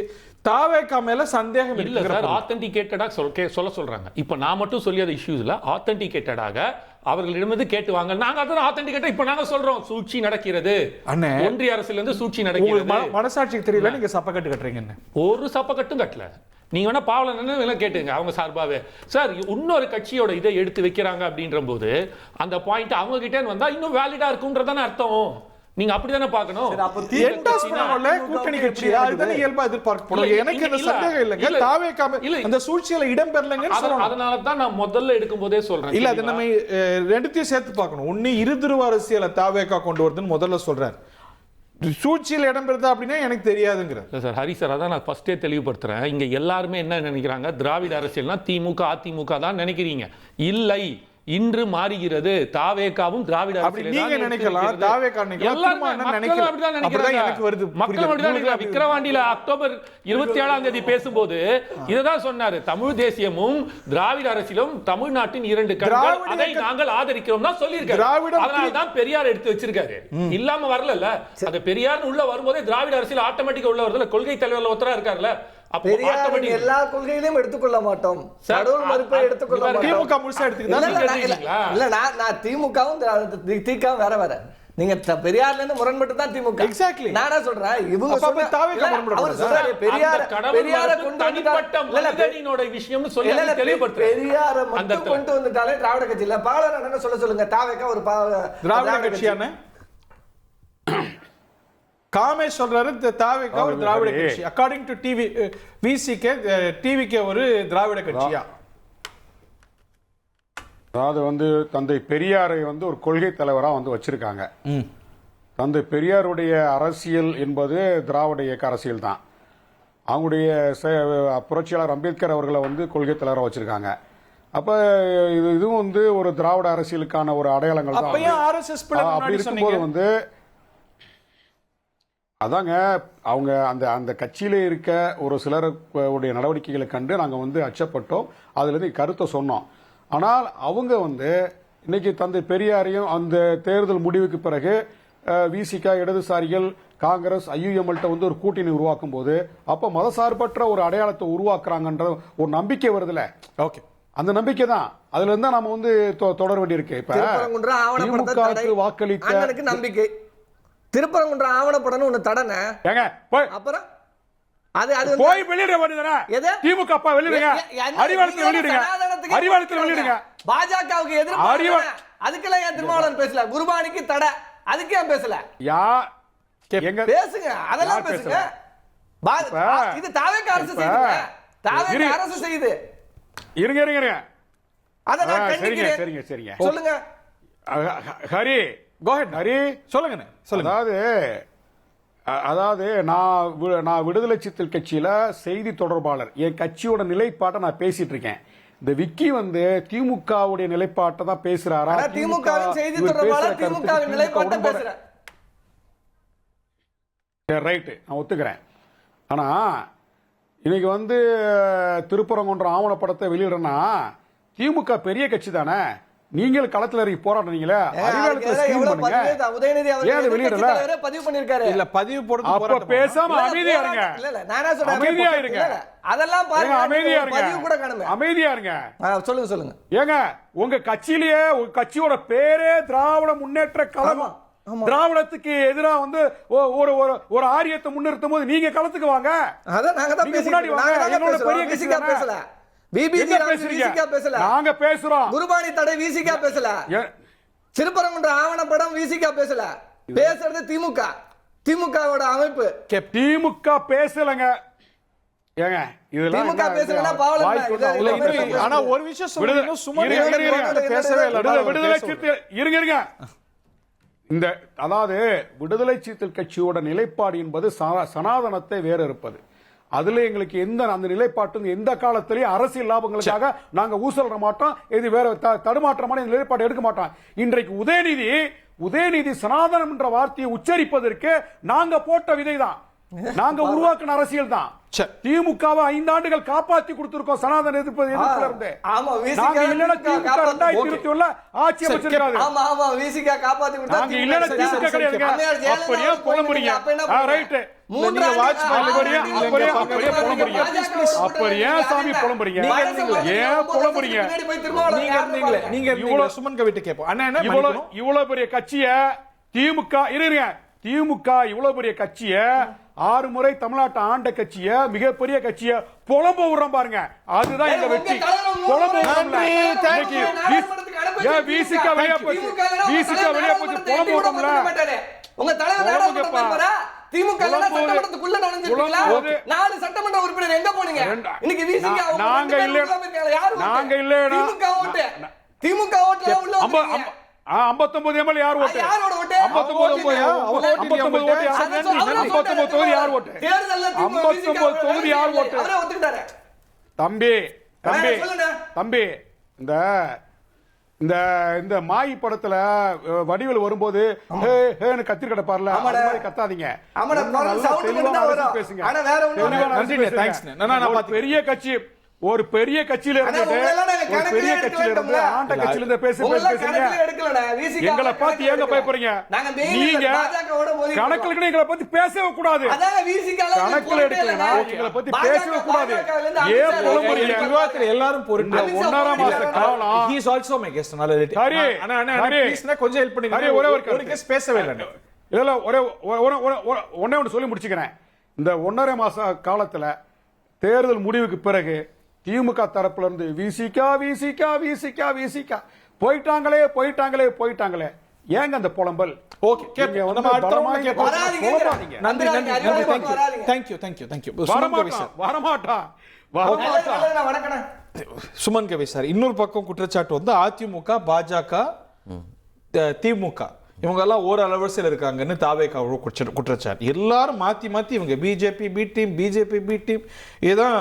தாவேகா மேல சந்தேகம் இல்ல சார், ஆத்தென்டிகேட்டடா சொல்ல சொல்றாங்க. இப்ப நான் மட்டும் சொல்லி அந்த இஷ்யூஸ்ல ஆத்தென்டிகேட்டடாக அவர்களிடமிருந்து கேட்டு வாங்க. நாங்க அதான் ஆத்தென்டிகேட்டா இப்ப நாங்க சொல்றோம் சூழ்ச்சி நடக்கிறது. அண்ணே, ஒன்றிய அரசுல இருந்து சூழ்ச்சி உங்களுக்கு நடக்கிறது. மனசாட்சிக்கு தெரியல, நீங்க சப்பக்கட்டு கட்டுறீங்கன்னு. ஒரு சப்பக்கட்டும் கட்டல. நீங்க வேணா பாவலன்னு கேட்டுங்க அவங்க சார்பாவே. சார், இன்னொரு கட்சியோட இதை எடுத்து வைக்கிறாங்க அப்படின்ற போது அந்த பாயிண்ட் அவங்க கிட்ட வந்தா இன்னும் வேலிடா இருக்கும்ன்றதானே அர்த்தம். நீங்க அப்படிதானே பார்க்கணும். கூட்டணி கட்சி அதுதான் இயல்பா எதிர்பார்க்கப்படும். எனக்கு இந்த சந்தேகம் இல்லைங்க, தாவேக்காம அந்த சூழ்ச்சியில இடம் பெறலங்கன்னு சொல்லணும். அதனால தான் நான் முதல்ல எடுக்கும் போதே சொல்றேன். இல்ல, அது நம்ம ரெண்டுத்தையும் சேர்த்து பார்க்கணும். ஒன்னு இருதுருவ அரசியலை தாவேக்கா கொண்டு வருதுன்னு முதல்ல சொல்றாரு. சூழ்ச்சியில் இடம் பெறுதா அப்படின்னா எனக்கு தெரியாதுங்கிறார் சார். ஹரி சார், அதான் நான் ஃபர்ஸ்டே தெளிவுபடுத்துறேன். இங்க எல்லாருமே என்ன நினைக்கிறாங்க, திராவிட அரசியல்னா திமுக அதிமுக தான் நினைக்கிறீங்க. இல்லை, இன்று மாறுகிறது. தாவேகாவும் திராவிட அரசியல் நீங்க நினைக்கலாம், தாவேகா விக்கிரவாண்டியில அக்டோபர் 27ஆம் தேதி பேசும்போது இததான் சொன்னாரு. தமிழ் தேசியமும் திராவிட அரசியலும் தமிழ்நாட்டின் இரண்டு கண்கள், அதை நாங்கள் ஆதரிக்கிறோம் தான் சொல்லியிருக்காரு. அதனால தான் பெரியார் எடுத்து வச்சிருக்காரு. இல்லாம வரல. அது பெரியார் உள்ள வரும்போதே திராவிட அரசியல் ஆட்டோமேட்டிக்கா உள்ள வருதுல. கொள்கை தலைவர்ல ஒருத்தரா இருக்காருல்ல. எல்லா கொள்கையிலும் எடுத்துக்கொள்ள மாட்டோம். கடவுள் மறுப்பை எடுத்துக்கொள்ள மாட்டோம். திமுக முழுசா எடுத்துக்கிட்டா இல்ல, நான் திமுகவும் திகாவும் வேற வேற. நீங்க பெரியார்ல இருந்து முரண்பட்டு தான் திமுக. எக்ஸாக்ட்லி. நானா சொல்றேன், இவங்க அவர் சொல்றாரு பெரியார கொண்டு மனிதனோட விஷயம்னு சொல்லி தெளிவுபடுத்துறாரு. பெரியார மட்டும் கொண்டு வந்துட்டாலே திராவிட கட்சி இல்ல. பாலர் என்ன சொல்லுங்க, தாவேக்கா ஒரு திராவிட கட்சியான காமேஷ் சொல்றாரு தாவேக்கா ஒரு திராவிட கட்சி. அக்கார்டிங் டு டிவிகே ஒரு திராவிட கட்சியா? அதாவது தந்தை பெரியாரை ஒரு கொள்கை தலைவரா வச்சிருக்காங்க. தந்தை பெரியாருடைய அரசியல் என்பது திராவிட இயக்க அரசியல் தான். அவங்களுடைய புரட்சியாளர் அம்பேத்கர் அவர்களை கொள்கை தலைவரா வச்சிருக்காங்க. அப்ப இதுவும் ஒரு திராவிட அரசியலுக்கான ஒரு அடையாளங்கள் தான். அப்படி இருக்கும்போது அதாங்க அவங்க அந்த கட்சியிலே இருக்க ஒரு சிலருடைய நடவடிக்கைகளை கண்டு நாங்க அச்சப்பட்டோம். அதுல இருந்து கருத்தை சொன்னோம். ஆனால் அவங்க இன்னைக்கு தந்தை பெரியாரையும் அந்த தேர்தல் முடிவுக்கு பிறகு விசிக, இடதுசாரிகள், காங்கிரஸ், ஐயுஎம்எல்ட்ட ஒரு கூட்டணி உருவாக்கும் போது அப்ப மதசார்பற்ற ஒரு அடையாளத்தை உருவாக்குறாங்கன்ற ஒரு நம்பிக்கை வருதுல. ஓகே, அந்த நம்பிக்கை தான். அதுல இருந்தா நம்ம தொடர வேண்டியிருக்கு. இப்ப திமுகவுக்கு வாக்களித்த நம்பிக்கை திருப்பரங்குன்ற ஆவணப்படணும் ஒண்ணு தடனை. அப்புறம் அது போய் வெளியிட வேண்டியதானே? திமுக அப்பா வெளியிடுங்க, அறிவாலயத்தில் வெளியிடுங்க, அறிவாலயத்தில் வெளியிடுங்க. பாஜகவுக்கு எதிர்ப்பு அதுக்கெல்லாம் ஏன் திருமாவளவன் பேசல? குர்பானிக்கு தடை, அதுக்கு ஏன் பேசல? பேசுங்க, அதெல்லாம் பேசுங்க. இது தாவேக்கா அரசு செய்யுது, தாவேக்கா அரசு செய்யுது. இருங்க இருங்க இருங்க, அத நான் கண்டிக்கிறேன். சரிங்க சரிங்க, சொல்லுங்க ஹரி. கோ ஹெட் ஹரி, சொல்லுங்க. அதாவது நான் விடுதலை சிறுத்தைகள் கட்சியில செய்தி தொடர்பாளர். என் கட்சியோட நிலைப்பாட்டை நான் பேசிட்டு இருக்கேன். இந்த விக்கி திமுகவுடைய நிலைப்பாட்டை தான் பேசுறாரா? திமுகவின் செய்தி தொடர்பாளர் திமுகவின் நிலைப்பாட்டை பேசுறார். ரைட், நான் ஒத்துக்கிறேன். ஆனா இன்னைக்கு திருப்பரங்குன்ற ஆவணப்படத்தை வெளியிடனா திமுக பெரிய கட்சி தானே. நீங்கள் களத்துல இறங்கி போராடுறீங்களே, பேசாம அமைதியா இருங்க, அமைதியா இருங்க, அதெல்லாம் அமைதியா இருங்க, அமைதியா இருங்க. சொல்லுங்க சொல்லுங்க. ஏங்க, உங்க கட்சியிலேயே உங்க கட்சியோட பேரே திராவிட முன்னேற்ற கழகம். திராவிடத்துக்கு எதிராக ஒரு ஆரியத்தை முன்னிறுத்தும் போது நீங்க களத்துக்கு வாங்க. முன்னாடி வாங்க. என்னோட பெரிய கட்சி பேசல, நாங்க பேசுறோம். குர்பானி தடை விசிக பேசல, திருப்பரங்குன்ற ஆவணப்படம் விசிக பேசல. பேசுறது திமுக, திமுகவோட அமைப்பு. திமுக பேசலங்க. ஏங்க, இதெல்லாம் திமுக பேசலனா பாவலன். ஆனா ஒரு விஷயம் சொல்லுங்க, சும்மா பேசவே இல்ல. விடுதலை சிறுத்தைகள் இருங்க. இந்த அதாவது விடுதலை சிறுத்தைகள் கட்சியோட நிலைப்பாடு என்பது சனாதனத்தை வேற இருப்பது. அதுல எங்களுக்கு அந்த நிலைப்பாட்டு எந்த காலத்திலேயே அரசியல் லாபங்களுக்காக நாங்க ஊசல்ற மாட்டோம். இது வேற தடுமாற்றமான நிலைப்பாடு எடுக்க மாட்டோம். இன்றைக்கு உதயநிதி சனாதனம் என்ற வார்த்தையை உச்சரிப்பதற்கு நாங்க போட்ட விதைதான், நாங்க உருவாக்கின அரசியல் தான். திமுகவை 5 ஆண்டுகள் காப்பாற்றி கொடுத்திருக்கோம் சனாதன எதிர்ப்பு இருந்து. நாங்க இல்லனா திமுக 2021 ஆட்சி அமைச்சிருக்காது. ஆமா ஆமா, விசிக காப்பாத்தி கொடுத்தா நாங்க இல்லனா திமுக கிடையாது. அப்படியே புலம்புறீங்க. ரைட், நீங்க வாஜ்பாய் சாமி புலம்புறீங்க? ஏன் புலம்புறீங்க? நீங்க சுமன் கவிட்ட கேட்போம். அண்ணா என்ன இவ்வளவு பெரிய கட்சிய திமுக இவ்வளவு பெரிய கட்சிய 6 முறை தமிழ்நாட்டை ஆண்ட கட்சிய மிகப்பெரிய கட்சிய புலம்ப விடுறோம் பாருங்க. அதுதான் எங்க வெற்றி. புலம்ப விடுறோம்ல. விசிக வெளியே போச்சு, புலம்ப விடுறோம்ல. உங்க தலைவர் திமுக சட்டமன்றத்துக்குள்ள நுழைஞ்சிருக்கீங்களா? 4 சட்டமன்ற உறுப்பினர் எங்க போனீங்க? இன்னைக்கு விசிக நாங்க இல்ல திமுக ஓட்டுல உள்ள 59 எம்எல்ஏ யார் ஓட்டு? 59 தொகுதி யார் ஓட்டு? 59 தொகுதி யார் ஓட்டு? தம்பி இந்த மாயி படத்துல வடிவேல் வரும்போது கத்தி கிடப்பார்ல, அந்த மாதிரி கத்தாதீங்க. பேசுங்க. பெரிய கட்சி, ஒரு பெரிய கட்சியில இருந்துட்டு ஆண்ட கட்சியில இருந்து பேசுறீங்க. எங்களை பார்த்து ஏங்க பயப்படுறீங்க? நீங்க கணக்குல எங்களை பத்தி பேசவே கூடாது. கணக்குல எடுக்கலனா எங்களை பத்தி பேசவே கூடாது. ஏன் புலம்புறீங்க? விவாதத்துல எல்லாரும் பொறுத்து 1.5 மாச காலம். he is also my guest. Hari Anna please கொஞ்சம் ஹெல்ப் பண்ணுங்க. ஹரி ஒரு கேஸ் பேசவே இல்ல. இல்ல ஒண்ணே சொல்லி முடிச்சுக்கிறேன். இந்த 1.5 மாச காலத்துல தேர்தல் முடிவுக்கு பிறகு திமுக தரப்புல இருந்து விசிகா போயிட்டாங்களே ஏங்க அந்த புலம்பல்? ஓகே, நம்ம அடுத்த கேட்போம். நன்றி. Thank you. வரமாட்டான். சுமன் கவி சார், இன்னொரு பக்கம் குற்றச்சாட்டு வந்து அதிமுக, பாஜக, திமுக இவங்க எல்லாம் ஒரு அலவரிசையில் இருக்காங்கன்னு தாவேக்காவோட குற்றச்சாட்டு. எல்லாரும் மாத்தி இவங்க பிஜேபி பி டீம் இதுதான்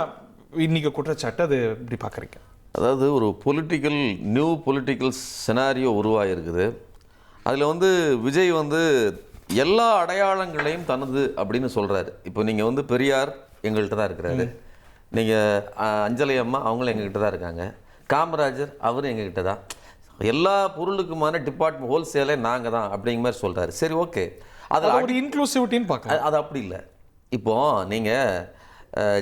இன்னைக்கு குற்றச்சாட்டு. அது எப்படி பார்க்குறீங்க? அதாவது ஒரு நியூ பொலிட்டிக்கல் சினாரியோ உருவாகிருக்குது. அதில் வந்து விஜய் வந்து எல்லா அடையாளங்களையும் தனது அப்படின்னு சொல்கிறாரு. இப்போ நீங்கள் வந்து பெரியார் எங்கள்கிட்ட தான் இருக்கிறாரு, நீங்கள் அஞ்சலி அம்மா அவங்களும் எங்ககிட்ட தான் இருக்காங்க, காமராஜர் அவரும் எங்ககிட்ட தான், எல்லா பொருளுக்குமான டிபார்ட்மெண்ட் ஹோல்சேலே நாங்கள் தான் அப்படிங்கிற மாதிரி சொல்கிறாரு. சரி, ஓகே, அதில் ஒரு இன்க்ளூசிவிட்டின்னு பார்க்க அது அப்படி இல்லை. இப்போது நீங்கள்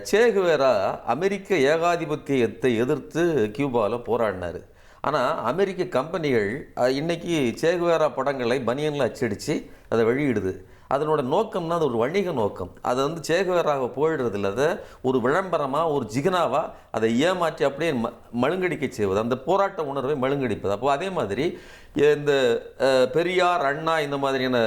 சேகுவேரா அமெரிக்க ஏகாதிபத்தியத்தை எதிர்த்து கியூபாவில் போராடினார். ஆனால் அமெரிக்க கம்பெனிகள் இன்னைக்கு சேகுவேரா படங்களை பனியனில் அச்சடித்து அதை வெளியிடுது. அதனோட நோக்கம்னா அது ஒரு வணிக நோக்கம். அதை வந்து சேகுவேராக போயிடுறது இல்லை, அதை ஒரு விளம்பரமாக ஒரு ஜிகனாவாக அதை ஏமாற்றி அப்படியே மழுங்கடிக்க செய்வது, அந்த போராட்ட உணர்வை மழுங்கடிப்பது. அப்போ அதே மாதிரி இந்த பெரியார், அண்ணா இந்த மாதிரியான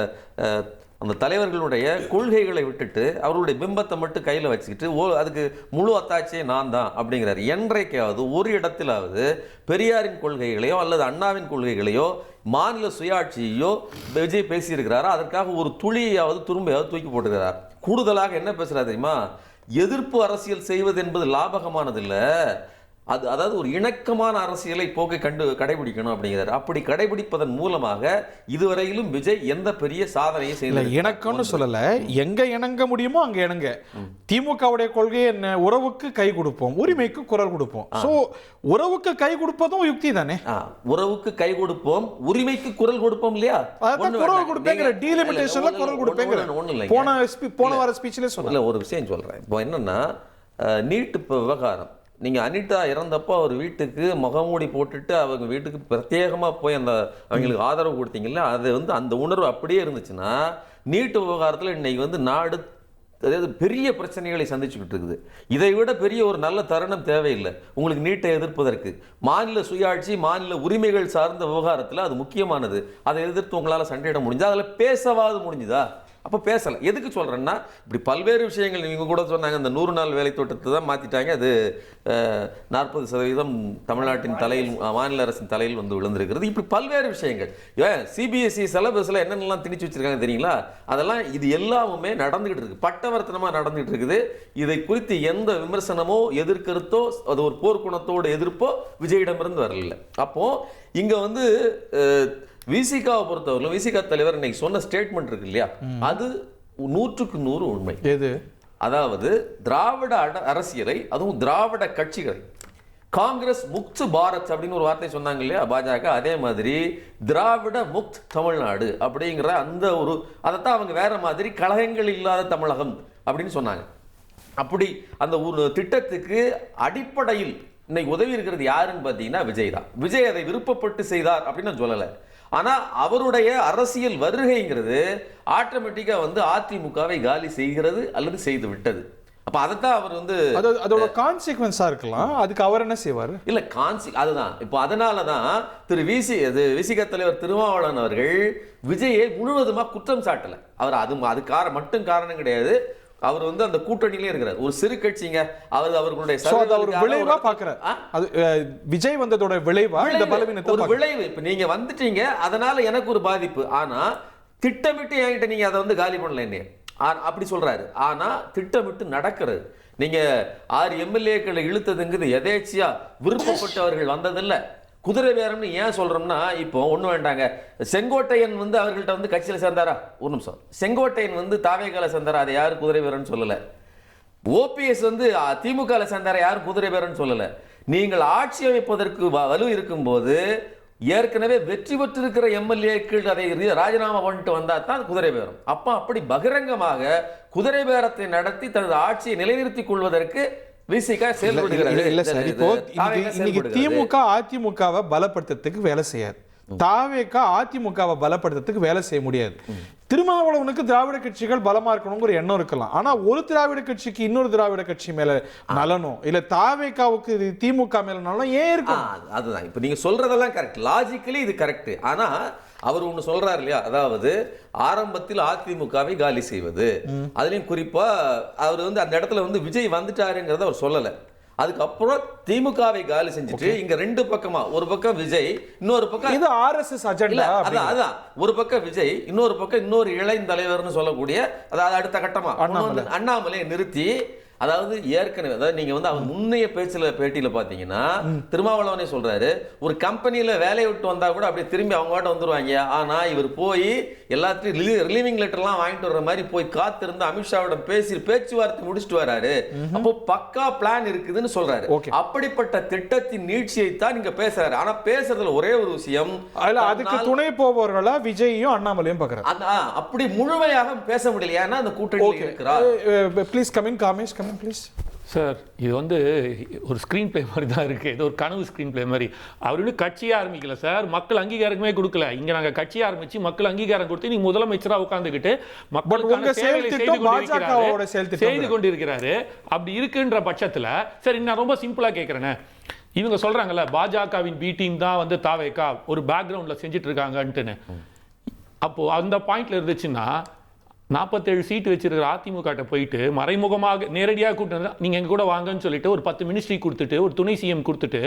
அந்த தலைவர்களுடைய கொள்கைகளை விட்டுட்டு அவர்களுடைய பிம்பத்தை மட்டும் கையில் வச்சுக்கிட்டு அதுக்கு முழு அத்தாட்சியே நான் தான் அப்படிங்கிறார். என்றைக்காவது ஒரு இடத்திலாவது பெரியாரின் கொள்கைகளையோ அல்லது அண்ணாவின் கொள்கைகளையோ மாநில சுயாட்சியையோ விஜய் பேசியிருக்கிறாரா? அதற்காக ஒரு துளியாவது துரும்பையாவது தூக்கி போட்டுக்கிறார். கூடுதலாக என்ன பேசுகிறார் தெரியுமா? எதிர்ப்பு அரசியல் செய்வது என்பது லாபகமானதில்லை, அதாவது ஒரு இணக்கமான அரசியலை போக்கை கடைபிடிக்கணும் அப்படிங்கிறார். அப்படி கடைபிடிப்பதன் மூலமாக இதுவரையிலும் விஜய் எந்த பெரிய சாதனையை செய்யல. இணக்கம்னு சொல்லல, எங்க இணங்க முடியுமோ அங்க இணங்க. திமுகவுடைய கொள்கை என்ன? உறவுக்கு கை கொடுப்போம், உரிமைக்கு குரல் கொடுப்போம். சோ உறவுக்கு கை கொடுப்பதும் யுக்தி தானே. உறவுக்கு கை கொடுப்போம், உரிமைக்கு குரல் கொடுப்போம் இல்லையா? குரல் கொடுப்பேங்கிற டீலிமிட்டேஷன்ல குரல் கொடுப்பேங்கிற போன வார ஸ்பீச்ல சொல்லல. ஒரு விஷயம் சொல்றேன். இப்போ என்னன்னா, நீட் விவகாரம், நீங்கள் அனிதா இறந்தப்போ அவர் வீட்டுக்கு முகமூடி போட்டுட்டு அவங்க வீட்டுக்கு பிரத்யேகமாக போய் அவங்களுக்கு ஆதரவு கொடுத்தீங்கல்ல, அது வந்து அந்த உணர்வு அப்படியே இருந்துச்சுன்னா நீட்டு விவகாரத்தில் இன்னைக்கு வந்து நாடு அதாவது பெரிய பிரச்சனைகளை சந்திச்சுக்கிட்டு இருக்குது. இதை விட பெரிய ஒரு நல்ல தருணம் தேவையில்லை உங்களுக்கு நீட்டை எதிர்ப்பதற்கு. மாநில சுயாட்சி, மாநில உரிமைகள் சார்ந்த விவகாரத்தில் அது முக்கியமானது. அதை எதிர்த்து உங்களால் சண்டையிட முடிஞ்சா? அதில் பேசவாது முடிஞ்சுதா? அப்போ பேசலை. எதுக்கு சொல்கிறேன்னா, இப்படி பல்வேறு விஷயங்கள் நீங்கள் கூட சொன்னாங்க. இந்த 100 நாள் வேலை திட்டத்தை தான் மாற்றிட்டாங்க, அது 40% தமிழ்நாட்டின் தலையில், மாநில அரசின் தலையில் வந்து விழுந்திருக்கிறது. இப்படி பல்வேறு விஷயங்கள். சிபிஎஸ்இ சிலபஸில் என்னென்னலாம் திணிச்சு வச்சிருக்காங்க தெரியுங்களா? அதெல்லாம் இது எல்லாமே நடந்துகிட்டு இருக்கு, பட்டவர்த்தனமாக நடந்துகிட்டு இருக்குது. இதை குறித்து எந்த விமர்சனமோ எதிர்கருத்தோ அது ஒரு போர்க்குணத்தோடு எதிர்ப்போ விஜயிடமிருந்து வரல. அப்போ இங்க வந்து விசிகாவை பொறுத்தவரையிலும் விசிகா தலைவர் இன்னைக்கு சொன்ன ஸ்டேட்மெண்ட் இருக்கு இல்லையா, அது 100க்கு 100 உண்மை. எது? அதாவது திராவிட அரசியலை, அதுவும் திராவிட கட்சிகளை காங்கிரஸ் முக்த் பாரத் அப்படின்னு ஒரு வார்த்தை சொன்னாங்க இல்லையா பாஜக, அதே மாதிரி திராவிட முக்த் தமிழ்நாடு அப்படிங்கிற அந்த ஒரு அதைத்தான் அவங்க வேற மாதிரி கலகங்கள் இல்லாத தமிழகம் அப்படின்னு சொன்னாங்க. அப்படி அந்த ஒரு திட்டத்துக்கு அடிப்படையில் இன்னைக்கு உதவி இருக்கிறது யாருன்னு பார்த்தீங்கன்னா விஜய் தான். விஜய் அதை விருப்பப்பட்டு செய்தார் அப்படின்னு நான் சொல்லலை. ஆனால் அவருடைய அரசியல் வருகைங்கிறது ஆட்டோமேட்டிக்காக வந்து அதிமுகவை காலி செய்கிறது அல்லது செய்து விட்டது. அப்போ அதைத்தான் அவர் வந்து அதோட கான்சிக்வன்ஸாக இருக்கலாம். அதுக்கு அவர் என்ன செய்வார்? இல்லை அதுதான். இப்போ அதனால தான் விசிக தலைவர் திருமாவளவன் அவர்கள் விஜயை முழுவதுமாக குற்றம் சாட்டலை. அவர் அது மட்டும் காரணம் கிடையாது. அவர் வந்து அந்த கூட்டணியிலே இருக்கிறார். ஒரு சிறு கட்சிங்க அவர்களுடைய விளைவா பார்க்கிறார். அது விஜய் வந்ததோட விளைவா இந்த பலவீனத்தை ஒரு விளைவு. இப்ப நீங்க வந்துட்டீங்க, அதனால எனக்கு ஒரு பாதிப்பு. ஆனா திட்டமிட்டு என்கிட்ட நீங்க அதை வந்து காலி பண்ணல என்ன அப்படி சொல்றாரு. ஆனா திட்டமிட்டு நடக்கிறது. நீங்க 6 எம்எல்ஏக்களை இழுத்ததுங்கிறது எதேச்சியா விருப்பப்பட்டவர்கள் வந்ததில்லை. குதிரை பேரம்னு ஏன் சொல்றோம்னா, இப்போ ஒண்ணு வேண்டாங்க, செங்கோட்டையன் வந்து அவர்கள்ட்ட வந்து கட்சியில சேர்ந்தாரா? ஒரு நிமிஷம். செங்கோட்டையன் வந்து தாவேகால சேர்ந்தாரா? அதை யாரும் குதிரை பேரன்னு சொல்லல. ஓபிஎஸ் வந்து திமுக சேர்ந்தாரா? யாரும் குதிரை பேரன்னு சொல்லல. நீங்கள் ஆட்சி அமைப்பதற்கு வலு இருக்கும்போது ஏற்கனவே வெற்றி பெற்றிருக்கிற எம்எல்ஏக்கள் அதை ராஜினாமா பண்ணிட்டு வந்தா தான் குதிரை பேரம். அப்படி பகிரங்கமாக குதிரை பேரத்தை நடத்தி தனது ஆட்சியை நிலைநிறுத்திக் கொள்வதற்கு திமுக அதிமுகவை பலப்படுத்துறதுக்கு வேலை செய்யாது. தாவேகா அதிமுகவை பலப்படுத்துறதுக்கு வேலை செய்ய முடியாது. திருமாவளவனுக்கு திராவிட கட்சிகள் பலமா இருக்கணுங்கிற எண்ணம் இருக்கலாம். ஆனா ஒரு திராவிட கட்சிக்கு இன்னொரு திராவிட கட்சி மேல நலனோ இல்ல தாவேகாவுக்கு திமுக மேல நலனும் ஏன் இருக்கும்? அதுதான் இப்ப நீங்க சொல்றதெல்லாம் கரெக்ட், லாஜிக்கலி இது கரெக்ட். ஆனா அவர் ஒண்ணு சொல்றாரு இல்லையா, அதாவது ஆரம்பத்தில் அதிமுகவை காலி செய்வது, அதுலயும் குறிப்பா அவர் வந்து அந்த இடத்துல வந்து விஜய் வந்துட்டாருங்கிறத அவர் சொல்லல. அதுக்கப்புறம் திமுகவை காலி செஞ்சுட்டு இங்க ரெண்டு பக்கமா, ஒரு பக்கம் விஜய், இன்னொரு பக்கம் இது ஆர்எஸ்எஸ் அஜெண்டா. அதான் ஒரு பக்கம் விஜய், இன்னொரு பக்கம் இன்னொரு இளைஞர் தலைவர்னு சொல்லக்கூடிய, அதாவது அடுத்த கட்டமா அண்ணாமலையை நிறுத்தி, அதாவது ஏற்கனவே அதாவது நீங்க வந்து அவர் முன்னைய பேட்டியில பாத்தீங்கன்னா திருமாவளவனே சொல்றாரு, ஒரு கம்பெனியில வேலையை விட்டு வந்தா கூட அப்படியே திரும்பி அவங்க வாட்ட வந்துருவாங்க. ஆனா இவர் போய் எல்லாத்தையும் ரிலீவிங் லெட்டர்லாம் வாங்கிட்டு வர்ற மாதிரி போய் காத்திருந்து அமித்ஷாவிடம் பேச்சுவார்த்தை முடிச்சுட்டு வராரு. அப்போ பக்கா பிளான் இருக்குதுன்னு சொல்றாரு. அப்படிப்பட்ட திட்டத்தின் நீட்சியை தான் நீங்க பேசுறாரு. ஆனா பேசுறதுல ஒரே ஒரு விஷயம், அதுக்கு துணை போபவர்களா விஜயும் அண்ணாமலையும் பாக்குறாரு. அப்படி முழுமையாக பேச முடியல. ஏன்னா அந்த கூட்டணி இருக்கிறார். Please come in Kamesh, come in please. Sir, இது வந்து ஒரு ஸ்க்ரீன் பிளே மாதிரி தான் இருக்குது. இது ஒரு கனவு ஸ்க்ரீன் பிளே மாதிரி. அவர் இன்னும் கட்சியே ஆரம்பிக்கல சார், மக்கள் அங்கீகாரமே கொடுக்கல. இங்கே நாங்கள் கட்சியை ஆரம்பித்து மக்கள் அங்கீகாரம் கொடுத்து நீங்கள் முதலமைச்சராக உட்காந்துக்கிட்டு மக்களுக்கான சேவைகளை செய்து கொண்டிருக்கிறாரு. அப்படி இருக்குன்ற பட்சத்தில் சரி, நான் ரொம்ப சிம்பிளாக கேட்குறேனே, இவங்க சொல்கிறாங்கல்ல பாஜகவின் பி டீம் தான் வந்து தாவேகா ஒரு பேக்ரவுண்டில் செஞ்சுட்டு இருக்காங்கன்ட்டுன்னு. அப்போது அந்த பாயிண்ட்ல இருந்துச்சுன்னா 47 சீட்டு வச்சிருக்கிற அதிமுக போயிட்டு மறைமுகமாக நேரடியாக கூட்டு நீங்கள் எங்க கூட வாங்கன்னு சொல்லிட்டு ஒரு 10 மினிஸ்ட்ரி கொடுத்துட்டு ஒரு துணை சிஎம் கொடுத்துட்டு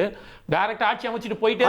டைரக்ட் ஆட்சி அமைச்சிட்டு போயிட்டே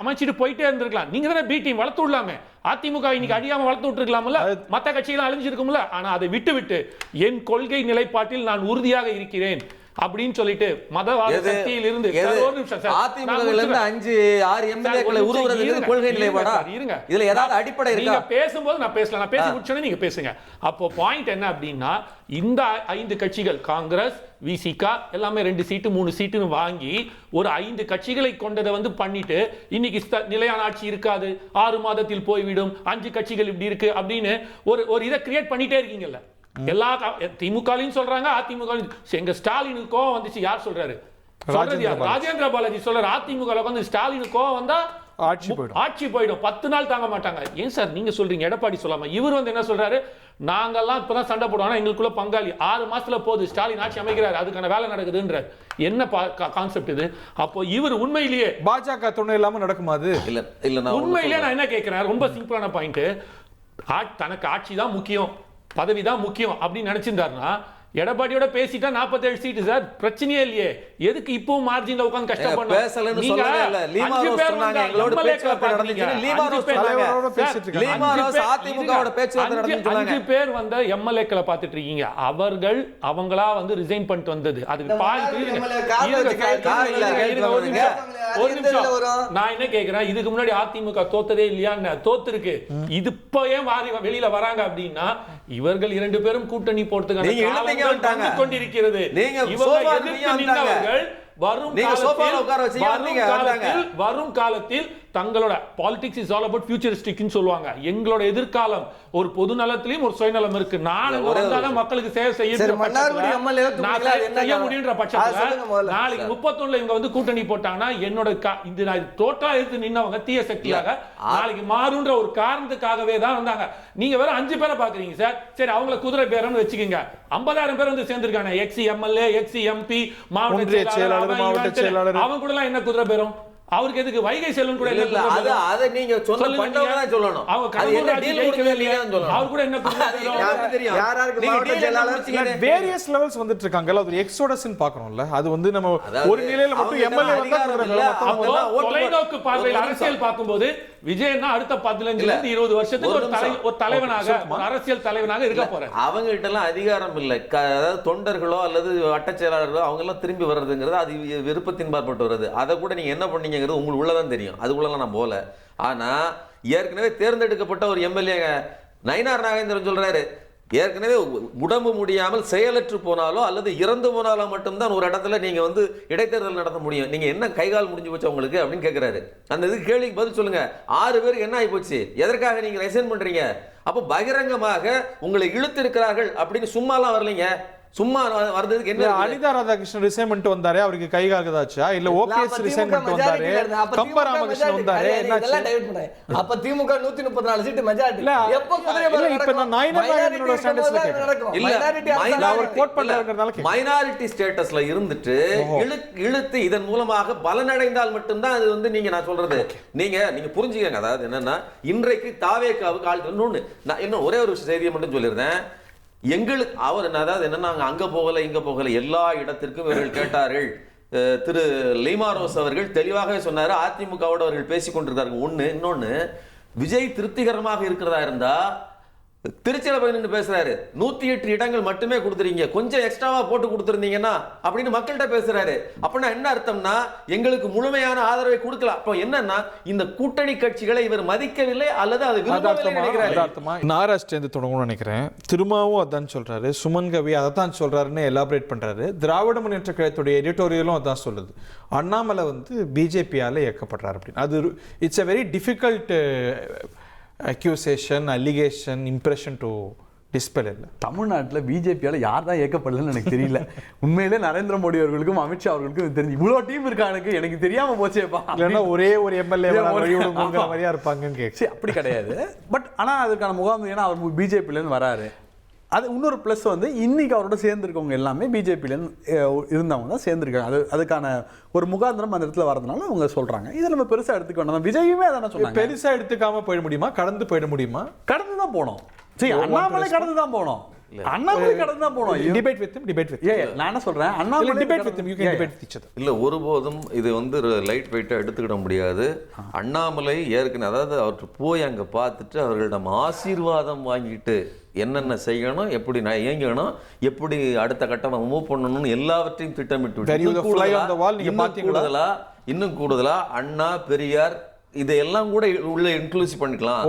அமைச்சிட்டு போயிட்டே இருந்திருக்கலாம். நீங்க தானே பி டீம் வளர்த்து விடலாமே. அதிமுக இன்னைக்கு அழியாம வளர்த்து விட்டுருக்கலாம்ல, மற்ற கட்சிகள் அழிஞ்சிருக்கும்ல. ஆனா அதை விட்டு என் கொள்கை நிலைப்பாட்டில் நான் உறுதியாக இருக்கிறேன் அப்படின்னு சொல்லிட்டு மதவாத சக்தியில் இருந்து ஒரு நிமிஷம் சார், அதிமுகல இருந்து 5-6 எம்எல்ஏக்களை உருவுறதுக்கு கொள்கை நிலைப்பாடா? இருங்க, இதுல ஏதாவது அடிப்படை இருக்கா? நீங்க பேசும்போது நான் பேசலாம், நான் பேசி முடிச்சோனே நீங்க பேசுங்க. அப்போ பாயிண்ட் என்ன அப்படின்னா, இந்த 5 கட்சிகள் காங்கிரஸ், விசிகா எல்லாமே 2 சீட்டு 3 சீட்டுன்னு வாங்கி ஒரு 5 கட்சிகளை கொண்டதை வந்து பண்ணிட்டு இன்னைக்கு நிலையான ஆட்சி இருக்காது, 6 மாதத்தில் போய்விடும், 5 கட்சிகள் இப்படி இருக்கு அப்படின்னு ஒரு இதை கிரியேட் பண்ணிட்டே இருக்கீங்கல்ல. எல்லா திமுகலையும் சொல்றாங்க, அதிமுக எங்க ஸ்டாலினுக்கு கோவம் வந்துச்சு. யார் சொல்றாரு? ராஜேந்திர பாலாஜி சொல்றாரு. அதிமுக வந்து ஸ்டாலினுக்கு கோவம் வந்தா ஆட்சி போயிடும், 10 நாள் தாங்க மாட்டாங்க. ஏன் சார் நீங்க சொல்றீங்க? எடப்பாடி சொல்லாம இவர் வந்து என்ன சொல்றாரு? நாங்கெல்லாம் இப்பதான் சண்டை போடுவோம், எங்களுக்குள்ள பங்காளி 6 மாசத்துல போகுது, ஸ்டாலின் ஆட்சி அமைக்கிறாரு, அதுக்கான வேலை நடக்குதுன்ற என்ன கான்செப்ட் இது? அப்போ இவர் உண்மையிலேயே பாஜக துணை இல்லாம நடக்குமா? அது இல்ல உண்மையிலேயே நான் என்ன கேட்கிறேன், ரொம்ப சிம்பிளான பாயிண்ட், தனக்கு ஆட்சி தான் முக்கியம், பதவி தான் முக்கியம் அப்படின்னு நினைச்சிருந்தாருன்னா எடப்பாடியோட பேசிட்டா 47 சீட்டு சார், பிரச்சனையே இல்லையே. எதுக்கு இப்பவும் மார்ஜின்ல உட்கார்ந்து கஷ்டப்படணும்? பேசலன்னு சொல்லவே இல்ல. லீமா ரோஸ் சொன்னாங்க எங்களோட பேச்சுவார்த்தை நடந்துச்சு. லீமா ரோஸ் தலைவரோட பேசிட்டு இருக்காங்க. லீமா ரோஸ் அதிமுகவோட பேச்சுவார்த்தை நடந்துச்சு சொன்னாங்க. 5 பேர் வந்த எம்எல்ஏக்களை பார்த்துட்டு இருக்கீங்க. அவங்களா வந்து ரிசைன் பண்ணிட்டு வந்தது. அதுக்கு பாயிண்ட் ஒரு நிமிஷம், நான் என்ன கேக்குறேன், இதுக்கு முன்னாடி அதிமுக தோத்ததே இல்லையா? தோத்து இருக்கு. இது இப்ப ஏன் வெளியில வராங்க அப்படின்னா, இவர்கள் 2 பேரும் கூட்டணி போறதுக்கான வந்துட்டாங்க. கொண்டிருக்கிறது. நீங்க இவங்க சோஃபா எதிர்த்து நின்றவர்கள் வரும் காலத்தில் தங்களோட பாலிடிக்ஸ் இஸ் ஆல் அபவுட் ஃபியூச்சரிஸ்டிக்னு சொல்லுவாங்க. எங்களோட எதிர்காலம் ஒரு பொது நலத்திலயும் ஒரு சுயநலம் இருக்கு. நான் வந்தாலும் மக்களுக்கு சேவை செய்ய முடியுன்ற பட்சத்துல நாளைக்கு 31 இவங்க வந்து கூட்டணி போட்டாங்கன்னா என்னோட இந்த டோட்டலா எடுத்து நின்னவங்க தீய சக்தியாக நாளைக்கு மாறுன்ற ஒரு காரணத்துக்காகவே தான் வந்தாங்க. நீங்க வேற 5 பேரை பாக்குறீங்க சார். சரி, அவங்கள குதிரை பேரன்னு வச்சுக்கீங்க. 50,000 பேர் வந்து சேர்ந்திருக்காங்க. எக்ஸ் எம்எல்ஏ, எக்ஸ் எம்பி, மாவட்ட செயலாளர், அவங்க கூட எல்லாம் என்ன குதிரை பேரும்? அவருக்கு எதுக்கு வைகை செல்வன் கூட இல்ல அத நீங்க சொன்ன பண்டவங்க தான் சொல்லணும். அவங்க கடவுள் டீல் வைக்கவே இல்லையா சொல்லணும். அவர் கூட என்ன யாருக்கு தெரியும்? யாராருக்கு மாவட்ட செயலாளர் வேரியஸ் லெவல்ஸ் வந்துட்டு இருக்காங்கல. அது எக்ஸோடஸ்ன்னு பார்க்கறோம்ல. அது வந்து நம்ம ஒரு நிலையில மட்டும் எம்எல்ஏ வந்தா தொலைநோக்கு பார்வையில் அரசியல் பார்க்கும்போது விஜயன்னா அடுத்த 15 ல இருந்து 20 வருஷத்துக்கு ஒரு தலைவனாக, ஒரு அரசியல் தலைவனாக இருக்க போறாரு. அவங்க கிட்ட எல்லாம் அதிகாரம் இல்ல. அதாவது தொண்டர்களோ அல்லது வட்ட செயலாளர்களோ அவங்க எல்லாம் திரும்பி வர்றதுங்கிறது அது விருப்பத்தின் பார்ப்பட்டு வருது. அதை கூட நீங்க என்ன பண்ணீங்க உங்களுக்கு உள்ளதான் தெரியும். அதுக்குள்ள நான் போல. ஆனா ஏற்கனவே தேர்ந்தெடுக்கப்பட்ட ஒரு எம்எல்ஏ நயினார் நாகேந்திரன் சொல்றாரு, ஏற்கனவே உடம்பு முடியாமல் செயலற்று போனாலோ அல்லது இறந்து போனாலோ மட்டும்தான் ஒரு இடத்துல நீங்க வந்து இடைத்தேர்தல் நடத்த முடியும். நீங்க என்ன கைகால் முடிஞ்சு போச்சு உங்களுக்கு அப்படின்னு கேட்கிறாரு. அந்த இதுக்கு கேள்விக்கு பதில் சொல்லுங்க. 6 பேருக்கு என்ன ஆகி போச்சு? எதற்காக நீங்க ரெசைன் பண்றீங்க? அப்போ பகிரங்கமாக உங்களை இழுத்து இருக்கிறார்கள் அப்படின்னு சும்மாலாம் வரலீங்க. சும்மா வரதுக்கு என்ன? அனிதா ராதாகிருஷ்ணன் ரிசைன்மென்ட் வந்தாரே, அவருக்கு கை காகுதாச்சா? இல்ல ஓபிஎஸ் ரிசைன்மென்ட் வந்தாரே, கம்ப ராமகிருஷ்ணன் வந்தாரே, என்னாச்சு? அப்ப திமுக 134 சீட் மெஜாரிட்டி. எப்ப இல்ல இப்ப நான் நாயனோட ஸ்டேட்டஸ்ல கேக்குறேன். இல்ல அவர் கோட் பண்றதுனால கேக்குறேன். மைனாரிட்டி ஸ்டேட்டஸ்ல இருந்துட்டு இழுத்து இதன் மூலமாக பலனடைந்தால் மட்டும்தான் அது வந்து நீங்க நான் சொல்றது நீங்க புரிஞ்சுக்கங்க. அதாவது என்னன்னா இன்றைக்கு தாவேகாவுக்கு ஆள் இன்னும் ஒரே ஒரு செய்தியை மட்டும் சொல்லியிருந்தேன். எங்களுக்கு அவர் அதாவது என்னன்னா அங்க போகல இங்க போகல எல்லா இடத்திற்கும் இவர்கள் கேட்டார்கள். திரு லீமா ரோஸ் அவர்கள் தெளிவாகவே சொன்னாரு, அதிமுகவோட அவர்கள் பேசிக் கொண்டிருக்கார்கள். ஒண்ணு. இன்னொன்னு, விஜய் திருப்திகரமாக இருக்கிறதா இருந்தா திருச்சியில போய் நின்று பேசுறாரு. 108 இடங்கள் மட்டுமே கொடுத்துறீங்க, கொஞ்சம் எக்ஸ்ட்ராவா போட்டு கொடுத்துருந்தீங்கன்னா அப்படின்னு மக்கள்கிட்ட பேசுறாரு. அப்படின்னா என்ன அர்த்தம்னா எங்களுக்கு முழுமையான ஆதரவை கொடுக்கலாம். அப்போ என்னன்னா இந்த கூட்டணி கட்சிகளை இவர் மதிக்கவில்லை அல்லது அது விரும்பவில்லை நினைக்கிறாரு. நாராஷ்டிரந்து தொடங்கணும்னு நினைக்கிறேன். திரும்பவும் அதான் சொல்றாரு. சுமன் கவி அதான் சொல்றாருன்னு எலாபரேட் பண்றாரு. திராவிட முன்னேற்ற கழகத்துடைய எடிட்டோரியலும் அதான் சொல்லுது. அண்ணாமலை வந்து பிஜேபியால இயக்கப்படுறாரு அப்படின்னு. அது it's a very difficult accusation, allegation, impression to dispel. இல்ல தமிழ்நாட்டில் பிஜேபியால யார் தான் இயக்கப்படலன்னு எனக்கு தெரியல. உண்மையிலே நரேந்திர மோடி அவர்களுக்கும் அமித்ஷா அவர்களுக்கும் தெரிஞ்சு இவ்வளோ டீம் இருக்கானுக்கு எனக்கு தெரியாம போச்சேப்பா. இல்லைன்னா ஒரே ஒரு எம்எல்ஏ மாதிரியா இருப்பாங்கன்னு கேட்கு. அப்படி கிடையாது. பட் ஆனால் அதுக்கான முகாம் ஏன்னா அவர் பிஜேபியிலேருந்து வராரு. அது இன்னொரு ப்ளஸ் வந்து இன்னைக்கு அவரோட சேர்ந்துருக்கவங்க எல்லாமே பிஜேபியிலேருந்து இருந்தவங்க தான் சேர்ந்துருக்காங்க. அதுக்கான ஒரு முகாந்திரம் அந்த இடத்துல வரதுனால அவங்க சொல்றாங்க. இதை நம்ம பெருசாக எடுத்துக்க வேண்டாம். விஜயுமே அதான சொன்னாங்க. பெருசாக எடுத்துக்காம போயிட முடியுமா? கடந்து போயிட முடியுமா? கடந்து தான் போனோம். சரி, அண்ணாமலை கடந்து தான் போனோம். அண்ணாமலை கடந்து தான் போனோம். டிபேட் வித் நான் என்ன சொல்றேன், Annamalai debate with you can debate with each other. இல்ல ஒருபோதும் இது வந்து லைட் வெயிட்டா எடுத்துக்கிட முடியாது. அண்ணாமலை ஏற்கனவே அதாவது அவர் போய் அங்க பார்த்துட்டு அவர்களிடம் ஆசீர்வாதம் வாங்கிட்டு என்னென்ன செய்யணும், எப்படி நான் இயங்கணும், எப்படி அடுத்த கட்டம் மூவ் பண்ணணும்னு எல்லாவற்றையும் திட்டமிட்டு இன்னும் கூடுதலா அண்ணா பெரியார் இதெல்லாம் கூட உள்ள இன்க்ளூசிவ் பண்ணிக்கலாம்.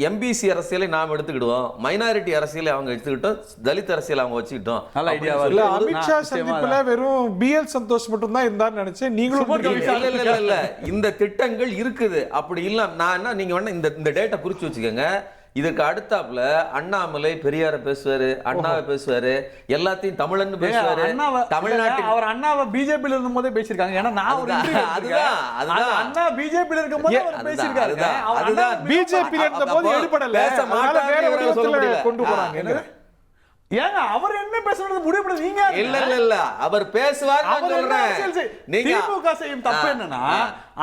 எம்பிசி அரசியலை நாம் எடுத்துக்கிடுவோம், மைனாரிட்டி அரசியலை அவங்க எடுத்துக்கிட்டோம், தலித் அரசியல் அவங்க வச்சுக்கிட்டோம். நல்ல ஐடியாவா இல்ல. அமித்ஷா சந்திப்புல வெறும் பிஎல் சந்தோஷ் மட்டும் தான் இருந்தான்னு நினைச்சேன். நீங்களும் இல்ல இந்த திட்டங்கள் இருக்குது. அப்படி இல்ல நான் என்ன நீங்க வேணா இந்த டேட்டா குறிச்சு வச்சுக்கோங்க. இதுக்கு அடுத்தாப்புல அண்ணாமலை பெரியார பேசுவாரு, அண்ணாவை பேசுவாரு, எல்லாத்தையும் தமிழன் பேசுவாரு. தமிழ்நாட்டில் அவர் அண்ணாவை பிஜேபியில இருக்கும் போதே பேசியிருக்காங்க. ஏன்னா நான் ஒரு அதுதான் அண்ணா பிஜேபியில இருக்கும் போது அவர் பேசியிருக்காரு. அதுதான் பிஜேபியில இருந்த போது எடுபடல, வேற ஒரு இடத்துல கொண்டு போறாங்க. ஏங்க அவர் என்ன பேசுறது முடிவு பண்ணது நீங்க? இல்ல அவர் பேசுவார். நான் சொல்றேன் நீங்க திமுக செய்யும் தப்பு என்னன்னா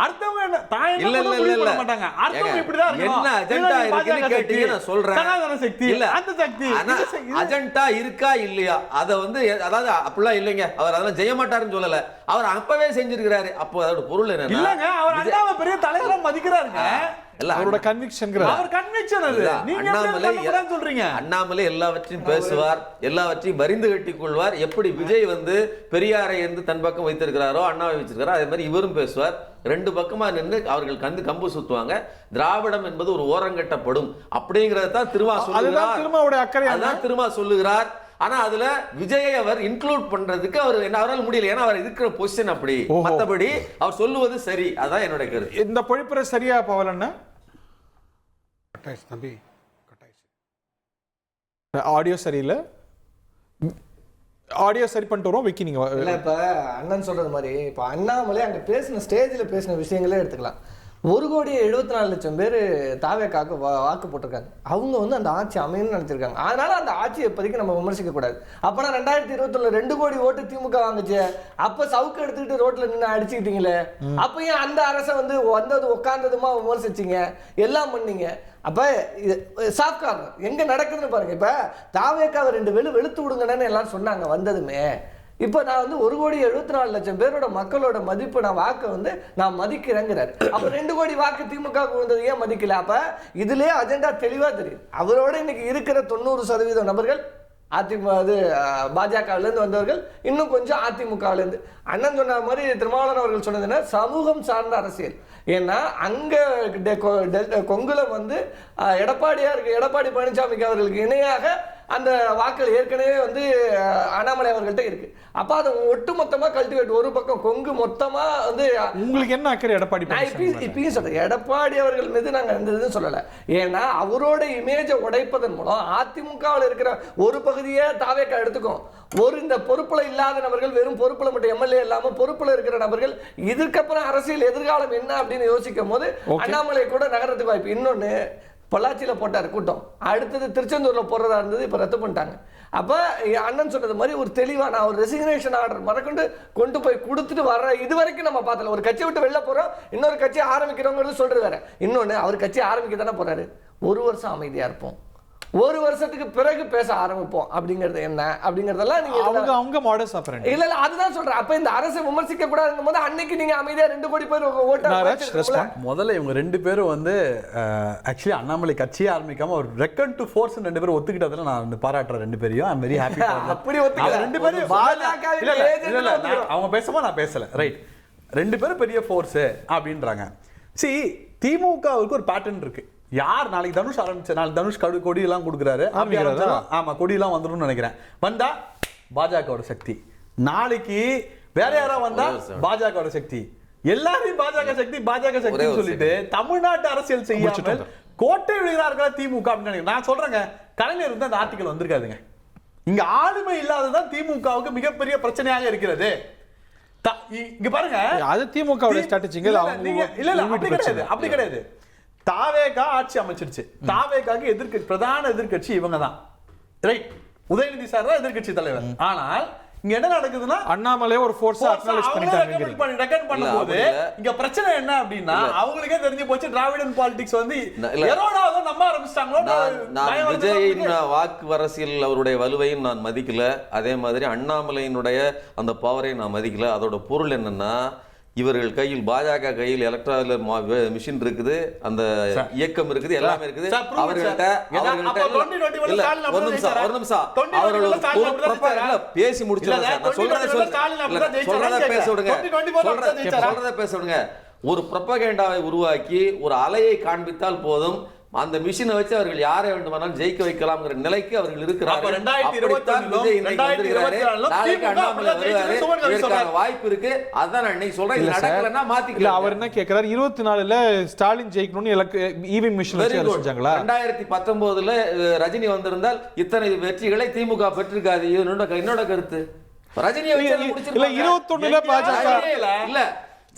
அடுத்தவங்க என்ன தாயங்க முடிவு பண்ண மாட்டாங்க. அடுத்தவங்க இப்படி தான் இருக்கணும். என்ன அஜெண்டா இருக்குன்னு கேட்டீங்க. நான் சொல்றேன் சனாதன சக்தி இல்ல அந்த சக்தி அஜெண்டா இருக்கா இல்லையா அத வந்து அதாவது அப்படிலாம் இல்லைங்க. அவர் அதெல்லாம் செய்ய மாட்டாருன்னு சொல்லல. அவர் அப்பவே செஞ்சிருக்காரு. அப்போ அதோட பொருள் என்ன? இல்லங்க அவர் அண்ணாவை பெரிய தலைவரா மதிக்கிறாருங்க. அவரோட கன்விக்ஷன் அவர் கன்விக்ஷன் அது. நீங்க என்ன சொல்றீங்க? அண்ணாமலை எல்லாவற்றையும் பேசுவார், எல்லாவற்றையும் வரிந்து கட்டிக் கொள்வார். எப்படி விஜய் வந்து பெரியாரை வந்து தன் பக்கம் வைத்திருக்கிறாரோ அண்ணாவை வச்சிருக்காரோ அதே மாதிரி இவரும் பேசுவார். ரெண்டு பக்கமா நின்று அவர்கள் கம்பு சுத்துவாங்க. திராவிடம் என்பது ஒரு ஓரங்கட்டப்படும் அப்படிங்கறத தான் திருமா சொல்லுகிறார். திருமா சொல்லுகிறார். ஆனா அதுல விஜயை அவர் இன்க்ளூட் பண்றதுக்கு அவரால் முடியல. ஏன்னா அவர் இருக்கிற பொசிஷன் அப்படி. மத்தபடி அவர் சொல்லுவது சரி. அதான் என்னோட கருத்து. இந்த பொழிப்புரை சரியா பவலண்ணா? தம்பி ஆடியோ சரியில்லை. ஆடியோ சரி பண்ணிட்டு வரோம். விக்கி நீங்க இல்லை, இப்போ அண்ணன் சொல்றது மாதிரி இப்போ அண்ணாமலை அங்கே பேசின ஸ்டேஜில் பேசின விஷயங்களே எடுத்துக்கலாம். 1,74,00,000 பேர் தாவேக்காக்கு வாக்கு போட்டிருக்காங்க. அவங்க வந்து அந்த ஆட்சி அமையணும்னு நினைச்சிருக்காங்க. அதனால அந்த ஆட்சியை இப்போதைக்கு நம்ம விமர்சிக்க கூடாது. அப்போனா 2021 2 கோடி ஓட்டு திமுக வாங்குச்சு. அப்போ சவுக்கு எடுத்துக்கிட்டு ரோட்ல நின்று அடிச்சுக்கிட்டீங்களே, அப்போ ஏன் அந்த அரசை வந்து வந்தது உட்கார்ந்ததுமா விமர்சிச்சிங்க, எல்லாம் பண்ணீங்க. அப்போ சாஃப்ட் கார்னர் எங்கே நடக்குதுன்னு பாருங்க. இப்போ தாவேக்காவை 2 வெளுத்து விடுங்கன்னு எல்லாரும் சொன்னாங்க வந்ததுமே. இப்போ நான் வந்து 1,74,00,000 பேரோட மக்களோட மதிப்பு நான் வாக்கை வந்து நான் மதிக்கிறேங்கிறாரு. அப்போ 2 கோடி வாக்கு திமுக வந்தது ஏன் மதிக்கல? அப்போ இதுலேயே அஜெண்டா தெளிவாக தெரியும். அவரோட இன்னைக்கு இருக்கிற 90% நபர்கள் பாஜகவிலேருந்து வந்தவர்கள், இன்னும் கொஞ்சம் அதிமுகவிலேருந்து. அண்ணன் சொன்ன மாதிரி திருமாவளவன் அவர்கள் சொன்னதுன்னா சமூகம் சார்ந்த அரசியல். ஏன்னா அங்கே கொங்குல வந்து எடப்பாடி பழனிசாமிக்கு அவர்களுக்கு இணையாக அந்த வாக்கள் ஏற்கனவே வந்து அண்ணாமலை அவர்கள்ட்ட இருக்கு. அப்ப அதை ஒட்டுமொத்தமா கல்டிவேட். ஒரு பக்கம் கொங்கு மொத்தமா வந்து உங்களுக்கு என்ன அக்கறை எடப்பாடி? இப்பயும் சொல்றேன், எடப்பாடி அவர்கள் மீது நாங்க எந்த இதுவும் சொல்லல. ஏன்னா அவரோட இமேஜை உடைப்பதன் மூலம் அதிமுகவில் இருக்கிற ஒரு பகுதியே தாவேக்கா எடுத்துக்கும். இந்த பொறுப்புல இல்லாத நபர்கள், வெறும் பொறுப்புல மட்டும் எம்எல்ஏ இல்லாம பொறுப்புல இருக்கிற நபர்கள் இதுக்கப்புறம் அரசியல் எதிர்காலம் என்ன அப்படின்னு யோசிக்கும் போது அண்ணாமலை கூட நகரத்துக்கு வாய்ப்பு. இன்னொன்னு, பொள்ளாச்சியில போட்டார் கூட்டம், அடுத்தது திருச்செந்தூர்ல போடுறதா இருந்தது, இப்ப ரத்து பண்ணிட்டாங்க. அப்ப அண்ணன் சொன்னது மாதிரி ஒரு தெளிவான ஒரு ரெசிக்னேஷன் ஆர்டர் மறக்கொண்டு கொண்டு போய் கொடுத்துட்டு வர்ற இது வரைக்கும் நம்ம பார்த்தல. ஒரு கட்சி விட்டு வெளில போறோம், இன்னொரு கட்சி ஆரம்பிக்கிறோங்கிறது சொல்றது வேற. இன்னொன்னு, அவர் கட்சி ஆரம்பிக்க தானே போறாரு. 1 வருஷம் அமைதியா இருப்போம், 1 வருஷத்துக்கு பிறகு பேச ஆரம்பிப்போம் அப்படிங்கிறது என்ன அப்படிங்கறதெல்லாம் நீங்க அவங்க மாடஸ் ஆப்பரண்ட் இல்ல அதுதான் சொல்றேன். அப்ப இந்த அரசை விமர்சிக்க கூடாதுங்கும் போது அன்னைக்கு நீங்க அமைதியா 2 கோடி பேர் ஓட்டு. முதல்ல இவங்க 2 பேரும் வந்து ஆக்சுவலி அண்ணாமலை கட்சியே ஆரம்பிக்காம ஒரு ரெக்கன் டு ஃபோர்ஸ் 2 பேரும் ஒத்துக்கிட்டதுல நான் பாராட்டுறேன் 2 பேரையும். ஐ அம் வெரி ஹாப்பி. அப்படி ஒத்துக்கிற 2 பேரும் அவங்க பேசும்போது நான் பேசல, ரைட். 2 பேரும் பெரிய ஃபோர்ஸ் அப்படின்றாங்க. சி, திமுகவுக்கு ஒரு பேட்டர்ன் இருக்கு. யார் நாளைக்கு தனுஷ் ஆரம்பிச்சு, நாளைக்கு தனுஷ் கொடி எல்லாம் கொடுக்குறாரு, ஆமா கொடி எல்லாம் வந்துடும் நினைக்கிறேன். வந்தா பாஜகவோட சக்தி, நாளைக்கு வேற யாரா வந்தா பாஜகவோட சக்தி, எல்லாரையும் பாஜக சக்தி சொல்லிட்டு தமிழ்நாட்டு அரசியல் செய்யாமல் கோட்டை விழுகிறார்களா திமுக அப்படின்னு நினைக்கிறேன். நான் சொல்றேங்க, கலைஞர் வந்து அந்த ஆர்டிகல் வந்திருக்காதுங்க. இங்க ஆளுமை இல்லாததான் திமுகவுக்கு மிகப்பெரிய பிரச்சனையாக இருக்கிறது. இங்க பாருங்க, அது திமுகவோட ஸ்ட்ராட்டஜிங்க. இல்ல அப்படி கிடையாது. தாவேகா ஆட்சி அமைச்சிருச்சு. தாவேகாக்கு பிரதான எதிர்க்கட்சி இவங்க தான், ரைட். உதயநிதி சார் தான் எதிர்க்கட்சி தலைவர். ஆனால் இங்க என்ன நடக்குதுன்னா அண்ணாமலை ஒரு ஃபோர்ஸ் அக்னாலஜ் பண்ணும்போது இங்க பிரச்சனை என்ன அப்படின்னா அவங்களுக்கே தெரிஞ்சு போச்சு திராவிடன் பாலிடிக்ஸ் வந்து எரோடாவோ நம்ப ஆரம்பிச்சிட்டாங்களோ. நான் விஜயின் வாக்கு அரசியல் அவருடைய வலுவையும் நான் மதிக்கல, அதே மாதிரி அண்ணாமலையினுடைய அந்த பவரையும் நான் மதிக்கல. அதோட பொருள் என்னன்னா, இவர்கள் கையில் பாஜக கையில் எலக்ட்ரால் மிஷின் இருக்குது, அந்த இயக்கம் இருக்குது, எல்லாமே இருக்குது. அவர்கள்ட்ட பேசி முடிச்சு ஒரு ப்ரொபகேண்டாவை உருவாக்கி ஒரு அலையை காண்பித்தால் போதும், அந்த மிஷினை வச்சு அவர்கள் யாரை வேண்டுமானாலும் ஜெயிக்க வைக்கலாம்ங்கிற நிலைக்கு அவர்கள் இருக்கிறார்கள். வாய்ப்பு இருக்கு. அதான் இன்னைக்கு சொல்றேன், நடக்கலன்னா மாத்திக்கல. அவர் என்ன கேட்கிறார், 24ல ஸ்டாலின் ஜெயிக்கணும்னு இவிஎம் மிஷின் செஞ்சாங்களா? 2019ல ரஜினி வந்திருந்தால் இத்தனை வெற்றிகளை திமுக பெற்றிருக்காது. என்னோட கருத்து. ரஜினியை இல்ல 21ல பாஜக இல்ல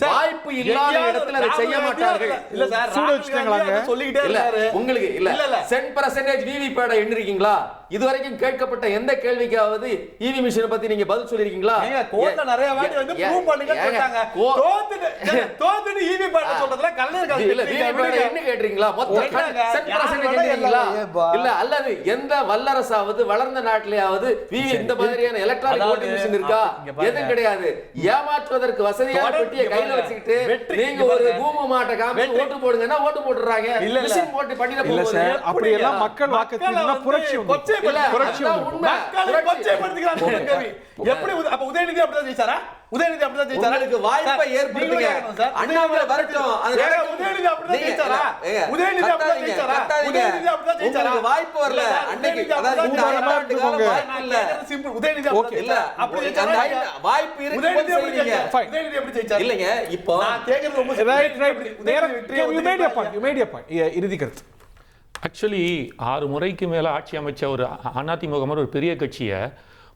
வாய்ப்பு இல்லாத இடத்துல அதை செய்ய மாட்டார்கள். இல்ல சார், சூட வச்சிட்டாங்களாங்க சொல்லிட்டே இருக்காரு. உங்களுக்கு இல்ல 10% விவிபேட் எண்ணிருக்கீங்களா? இதுவரைக்கும் கேட்கப்பட்ட எந்த கேள்விக்காவது ஈவி மிஷினை பத்தி நீங்க பதில் சொல்லிருக்கீங்களா? ஏங்க கோர்ட்ல நிறைய வாட்டி வந்து ப்ரூவ் பண்ணுங்கன்னு சொல்றாங்க. தோத்துட்டு விவிபேட் சொல்றதுல கலைஞர் இல்ல விவிபேட் என்ன கேட்றீங்களா? மொத்த 10% எண்ணிருக்கீங்களா? இல்ல அல்லது எந்த வல்லரசாவது வளர்ந்த நாட்டிலேயாவது விவி இந்த மாதிரியான எலக்ட்ரானிக் ஓட்டிங் மிஷின் இருக்கா? எதுவும் கிடையாது. ஏமாற்றுவதற்கு வசதியான பெட்டியை கையில வச்சுக்கிட்டு நீங்க ஒரு பூமி மாட்ட காமிச்சு ஓட்டு போடுங்கன்னா ஓட்டு போட்டுறாங்க. மிஷின் போட்டு பண்ணிட போகுது. அப்படி எல்லாம் மக்கள் வாக்குறதுனா புரட்சி எப்படி அப்ப உதயநிதி அப்படிதான் ஜெயிச்சாரா? உதயநிதி அப்படிதான் ஜெயிச்சாரா? உங்களுக்கு வாய்ப்பை ஏற்படுத்துங்க. அண்ணாமலை வரட்டும். அது ஏங்க, உதயநிதி அப்படிதான் ஜெயிச்சாரா? உதயநிதி அப்படிதான் ஜெயிச்சாரா? உதயநிதி அப்படிதான் ஜெயிச்சாரா? உங்களுக்கு வாய்ப்பு வரல அன்னைக்கு. அதாவது இந்த அரசாண்டு காலம் வாய்ப்பு இல்ல. சிம்பிள். உதயநிதி அப்படிதான் இல்ல ஜெயிச்சாரா? அப்படி அந்த ஜெயிச்சாரா? வாய்ப்பு இருக்கு. உதயநிதி எப்படி செய்றீங்க. ஜெயிச்சாரா? உதயநிதி எப்படி ஜெயிச்சாரா? இல்லைங்க இப்போ நான் கேக்குறது ரொம்ப Right, right. உதயநிதி வெற்றியை You made your point. You made your point. இறுதி கருத்து. ஆக்சுவலி 6 முறைக்கு மேலே ஆட்சி அமைச்ச ஒரு அதிமுக மாதிரி ஒரு பெரிய கட்சியை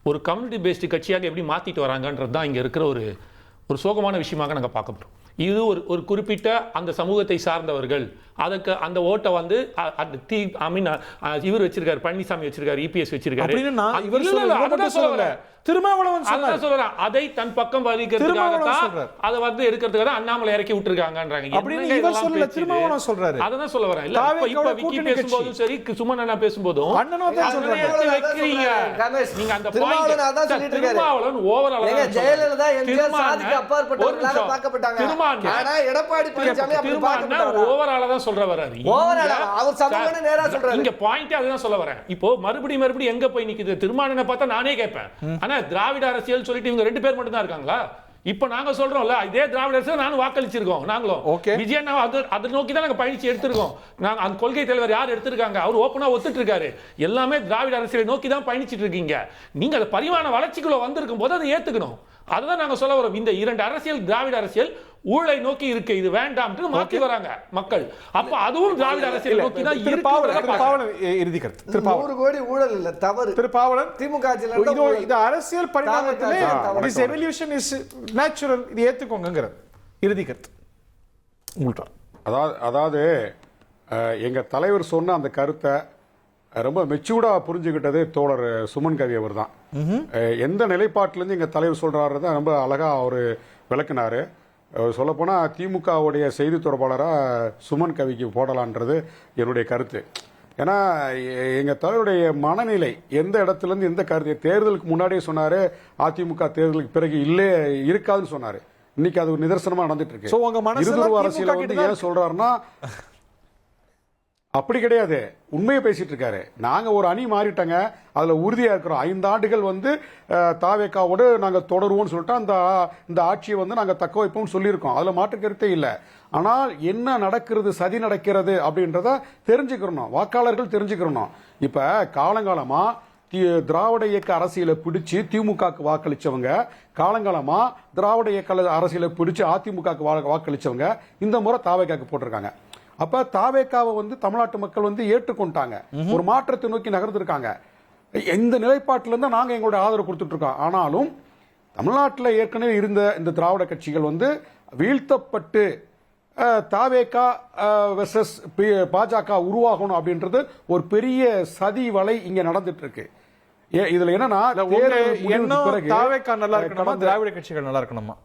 ஒரு கம்யூனிட்டி பேஸ்டு கட்சியாக எப்படி மாற்றிட்டு வராங்கன்றது தான் இங்கே இருக்கிற ஒரு சோகமான விஷயமாக நாங்கள் பார்க்க போகிறோம். இது ஒரு குறிப்பிட்ட அந்த சமூகத்தை சார்ந்தவர்கள் அதுக்கு அந்த ஓட்டை வந்து இவர் வச்சிருக்காரு, பழனிசாமி வச்சிருக்காரு, இபிஎஸ் வச்சிருக்காரு. திருமாவளவன் சொல்றாரு அதை தன் பக்கம் வலிக்கிறதுக்காக அதை வந்து எடுக்கிறதுக்காக அண்ணாமலை இறக்கி விட்டுருக்காங்கன்றாங்க. அதான் சொல்ல வரேன். இல்ல இப்ப விக்கி பேசும்போதும் சரி, சுமன் அண்ணா பேசும்போதும் நீங்க அந்த திருமாவளவன் ஓவரால் ஜெயலலிதா எம்ஜிஆர் சாதிக்கு அப்பாற்பட்டவர்களாக பார்க்கப்பட்டாங்க. ஆனா எடப்பாடி பழனிசாமி அப்படி பார்க்கப்பட்டாங்க. ஓவரால தான் சொல்ற வராரு. ஓவரால அவர் சமூகன நேரா சொல்றாரு. இங்க பாயிண்ட் அதுதான் சொல்ல வரேன். இப்போ மறுபடியும் எங்க போய் நிக்குது? திருமாவளவனை பார்த்தா நானே கேட்பேன். ஆனா திராவிட அரசியல் சொல்லிட்டு இவங்க 2 பேர் மட்டும் தான் இருக்காங்களா? இப்ப நாங்க சொல்றோம்ல, இதே திராவிட அரசியல் நானும் வாக்களிச்சிருக்கோம். நாங்களும் விஜயன் அதை நோக்கி தான் நாங்க பயணிச்சு எடுத்திருக்கோம். நாங்க அந்த கொள்கை தலைவர் யார் எடுத்திருக்காங்க, அவர் ஓப்பனா ஒத்துட்டு இருக்காரு. எல்லாமே திராவிட அரசியலை நோக்கி தான் பயணிச்சிட்டு இருக்கீங்க. நீங்க அந்த பரிமாண வளர்ச்சிக்குள்ள வந்திருக்கும் போது அதை ஏத்துக்கணும். அதுதான் நாங்க சொல்ல வரோம். இந்த 2 அரசியல், திராவிட அரசியல் ஊழலை நோக்கி இருக்கு, இது வேண்டாம் மாத்தி வராங்க மக்கள். அப்ப அதுவும் திராவிட அரசியல் நோக்கி தான் இருக்கு. இறுதி கருத்து. 100 கோடி ஊழல் இல்ல, தவறு. திருப்பாவளவன் திமுக ஆட்சியில இது அரசியல் பரிணாமத்திலே this evolution is natural, இது ஏத்துக்கோங்கங்கிறது இறுதி கருத்து. அதாவது எங்க தலைவர் சொன்ன அந்த கருத்தை ரொம்ப மெச்சூர்டா புரிஞ்சுக்கிட்டது தோழர் சுமன் கவி அவர் தான். எந்த நிலைப்பாட்டிலேருந்து எங்க தலைவர் சொல்றாரு ரொம்ப அழகா அவர் விளக்குனாரு. சொல்லப்போனா திமுகவுடைய செய்தி தொடர்பாளராக சுமன் கவிக்கு போடலான்றது என்னுடைய கருத்து. ஏன்னா எங்க தலைவருடைய மனநிலை எந்த இடத்துல இருந்து எந்த கருத்து, தேர்தலுக்கு முன்னாடியே சொன்னாரு அதிமுக தேர்தலுக்கு பிறகு இல்லே இருக்காதுன்னு சொன்னாரு. இன்னைக்கு அது ஒரு நிதர்சனமா நடந்துட்டு இருக்கு. இருதுருவ அரசியல வந்து ஏன் சொல்றாருன்னா அப்படி கிடையாது, உண்மையை பேசிட்டு இருக்காரு. நாங்க ஒரு அணி மாறிட்டங்க, அதுல உறுதியா இருக்கிறோம். 5 ஆண்டுகள் வந்து தாவேக்காவோடு நாங்க தொடருவோம்னு சொல்லிட்டு இந்த ஆட்சியை வந்து நாங்க தக்க வைப்போம் சொல்லியிருக்கோம். அதுல மாற்று கருத்தே இல்லை. ஆனால் என்ன நடக்கிறது, சதி நடக்கிறது அப்படின்றத தெரிஞ்சுக்கிறோம், வாக்காளர்கள் தெரிஞ்சுக்கிறோம். இப்ப காலங்காலமா திராவிட இயக்க அரசியலை பிடிச்சு திமுகக்கு வாக்களிச்சவங்க, காலங்காலமா திராவிட இயக்க அரசியலை பிடிச்சு அதிமுகக்கு வாக்களிச்சவங்க இந்த முறை தாவேக்காக்கு போட்டிருக்காங்க. அப்ப தாவேக்காவை வந்து தமிழ்நாட்டு மக்கள் வந்து ஏற்றுக்கொண்டாங்க, ஒரு மாற்றத்தை நோக்கி நகர்ந்திருக்காங்க. இந்த நிலைப்பாட்டில இருந்து நாங்க எங்களுடைய ஆதரவு கொடுத்துட்டு இருக்கோம். ஆனாலும் தமிழ்நாட்டில் ஏற்கனவே இருந்த இந்த திராவிட கட்சிகள் வந்து வீழ்த்தப்பட்டு தாவேக்கா வெர்சஸ் பாஜக உருவாகணும் அப்படின்றது ஒரு பெரிய சதி வலை இங்க நடந்துட்டு இருக்கு. இதுல என்னன்னா தாவேக்கா நல்லா இருக்கணுமா, திராவிட கட்சிகள் நல்லா இருக்கணுமா?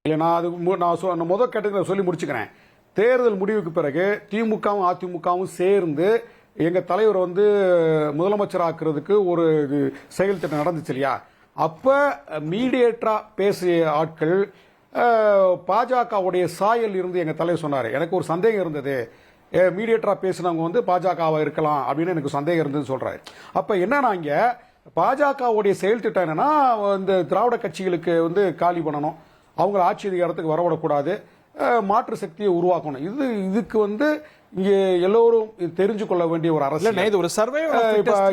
இல்லை, நான் முதல் கேட்டதுல சொல்லி முடிச்சுக்கிறேன். தேர்தல் முடிவுக்கு பிறகு திமுகவும் அதிமுகவும் சேர்ந்து எங்க தலைவர் வந்து முதலமைச்சராக்குறதுக்கு ஒரு செயல் திட்டம் நடந்துச்சு இல்லையா? அப்ப மீடியேட்டரா பேசிய ஆட்கள் பாஜகவுடைய சாயல் இருந்து எங்க தலைவர் சொன்னாரு. எனக்கு ஒரு சந்தேகம் இருந்தது, மீடியேட்டரா பேசினவங்க வந்து பாஜகவா இருக்கலாம் அப்படின்னு எனக்கு சந்தேகம் இருந்ததுன்னு சொல்றாரு. அப்ப என்னன்னா இங்க பாஜகவுடைய செயல் திட்டம் என்னன்னா இந்த திராவிட கட்சிகளுக்கு வந்து காலி பண்ணணும், அவங்க ஆட்சி அதிகாரத்துக்கு வரவிடக்கூடாது, மாற்று சக்தியை உருவாக்கணும். இதுக்கு வந்து இங்க எல்லோரும் தெரிஞ்சு கொள்ள வேண்டிய ஒரு அரசியல். இது ஒரு சர்வே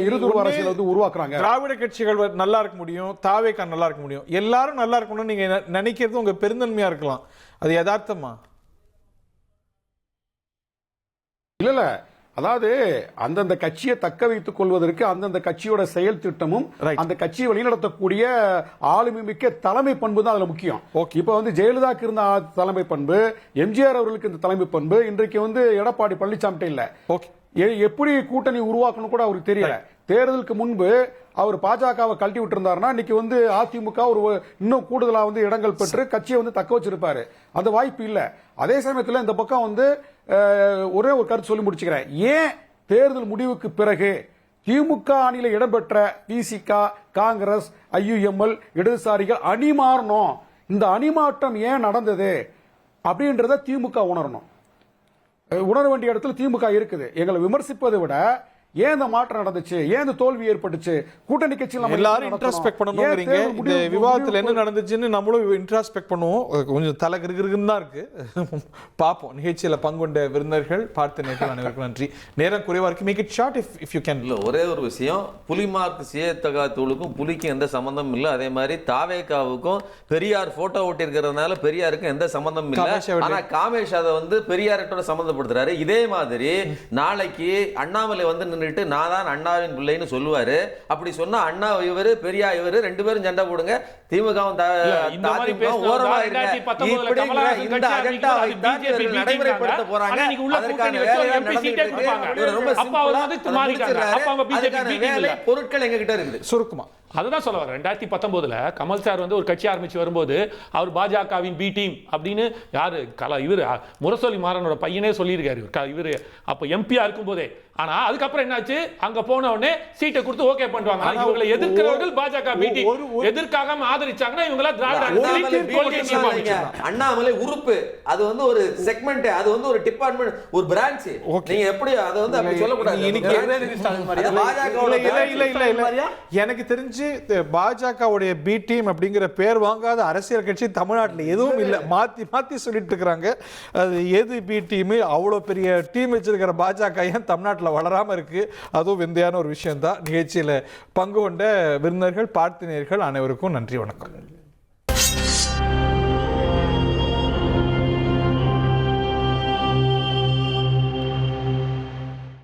இருதுருவ அரசியல் வந்து உருவாக்குறாங்க. திராவிட கட்சிகள் நல்லா இருக்க முடியும், தாவேக்கா நல்லா இருக்க முடியும், எல்லாரும் நல்லா இருக்கணும்னு நீங்க நினைக்கிறது உங்க பெருந்தன்மையா இருக்கலாம். அது யதார்த்தமா? இல்ல, அதாவது அந்தந்த கட்சியை தக்க வைத்துக் கொள்வதற்கு அந்தந்த கட்சியோட செயல் திட்டமும் அந்த கட்சியை வழிநடத்தக்கூடிய ஆளுமை மிக்க தலைமை பண்பு தான் அதுல முக்கியம். இப்ப வந்து ஜெயலலிதாக்கு இருந்த தலைமை பண்பு, எம்ஜிஆர் அவர்களுக்கு இந்த தலைமை பண்பு இன்றைக்கு வந்து எடப்பாடி பழனிசாமி இல்ல. எப்படி கூட்டணி உருவாக்கணும் கூட அவருக்கு தெரியல. தேர்தலுக்கு முன்பு அவர் பாஜகவை கழட்டி விட்டு இருந்தாருன்னா இன்னைக்கு வந்து அதிமுக ஒரு இன்னும் கூடுதலா வந்து இடங்கள் பெற்று கட்சியை வந்து தக்க வச்சிருப்பாரு. அந்த வாய்ப்பு இல்ல. அதே சமயத்தில் இந்த பக்கம் வந்து ஒரே ஒரு கருத்து சொல்லி முடிச்சுக்கிறேன். ஏன் தேர்தல் முடிவுக்கு பிறகு திமுக அணியில இடம்பெற்ற விசிக, காங்கிரஸ், IUML இடதுசாரிகள் அணி மாறணும், இந்த அணிமாற்றம் ஏன் நடந்தது அப்படின்றத திமுக உணரணும். உணர வேண்டிய இடத்துல திமுக இருக்குது. எங்களை விமர்சிப்பதை விட ஏன் இந்த மாற்றம் நடந்துச்சு, ஏன் இந்த தோல்வி ஏற்பட்டுச்சு, கூட்டணி கட்சியில் நம்ம எல்லாரும் இன்ட்ராஸ்பெக்ட் பண்ணணுங்கிறீங்க. இந்த விவாதத்தில் என்ன நடந்துச்சுன்னு நம்மளும் இன்ட்ராஸ்பெக்ட் பண்ணுவோம். கொஞ்சம் தலை கிருகிருன்னு தான் இருக்கு. பார்ப்போம். நிகழ்ச்சியில் பங்குண்ட விருந்தினர்கள் பார்த்தனர்கள் அனைவருக்கும் நன்றி. நேரம் குறைவா இருக்கு. Make it short if you can. இல்ல, ஒரே ஒரு விஷயம், புலிமார்க் சேத்தகாத்தூளுக்கும் புலிக்கும் எந்த சம்பந்தமும் இல்லை. அதே மாதிரி தாவேகாவுக்கும் பெரியார் போட்டோ ஓட்டி இருக்கிறதுனால பெரியாருக்கும் எந்த சம்பந்தமும் இல்லை. ஆனா காமேஷ் அதை வந்து பெரியார்ட்டோட சம்பந்தப்படுத்துறாரு. இதே மாதிரி நாளைக்கு அண்ணாமலை வந்து நின்றுட்டு நான் தான் அண்ணாவின் பிள்ளைன்னு சொல்லுவாரு. அப்படி சொன்னா அண்ணா இவரு பெரியா இவரு ரெண்டு பேரும் சண்டை போடுங்க. திமுகவும் ஓரமா நடைமுறைப்படுத்த போறாங்க. பொருட்கள் எங்க கிட்ட இருக்குது. சுருக்குமா அதுதான் சொல்ல வரேன். 2019 கமல் சார் வந்து ஒரு கட்சி ஆரம்பிச்சு வரும்போது அவர் பாஜகவின் பி டீம் அப்படின்னு யாரு இவர் முரசொலி மாறனோட பையனே சொல்லியிருக்காரு. இவர் அப்ப எம்பியா இருக்கும் போதே. ஆனா அதுக்கப்புறம் என்னாச்சு, அங்க போன உடனே சீட்டை கொடுத்து ஓகே பண்ணுவாங்க. இவங்களை எதிர்க்கிறவர்கள் பாஜக பி டீம், எதிர்க்காம ஆதரிச்சாங்கன்னா இவங்கள திராவிட அண்ணாமலை உறுப்பு. அது வந்து ஒரு செக்மெண்ட், அது வந்து ஒரு டிபார்ட்மெண்ட், ஒரு பிரான்ச். நீங்க எப்படி அதை வந்து அப்படி சொல்லக்கூடாது. எனக்கு தெரிஞ்சு பாஜகவுடைய பி டீம் அப்படிங்கிற பேர் வாங்காத அரசியல் கட்சி தமிழ்நாட்டில் எதுவும் இல்லை. மாத்தி சொல்லிட்டு இருக்கிறாங்க. அது எது பி டீம்? அவ்வளோ பெரிய டீம் வச்சிருக்கிற பாஜக ஏன் தமிழ்நாட்டில் வளராம இருக்கு? அதுவும் விந்தையான ஒரு விஷயம் தான். நிகழ்ச்சியில் பங்கு கொண்ட விருந்தினர்கள் பார்த்தனர்கள் அனைவருக்கும் நன்றி, வணக்கம்.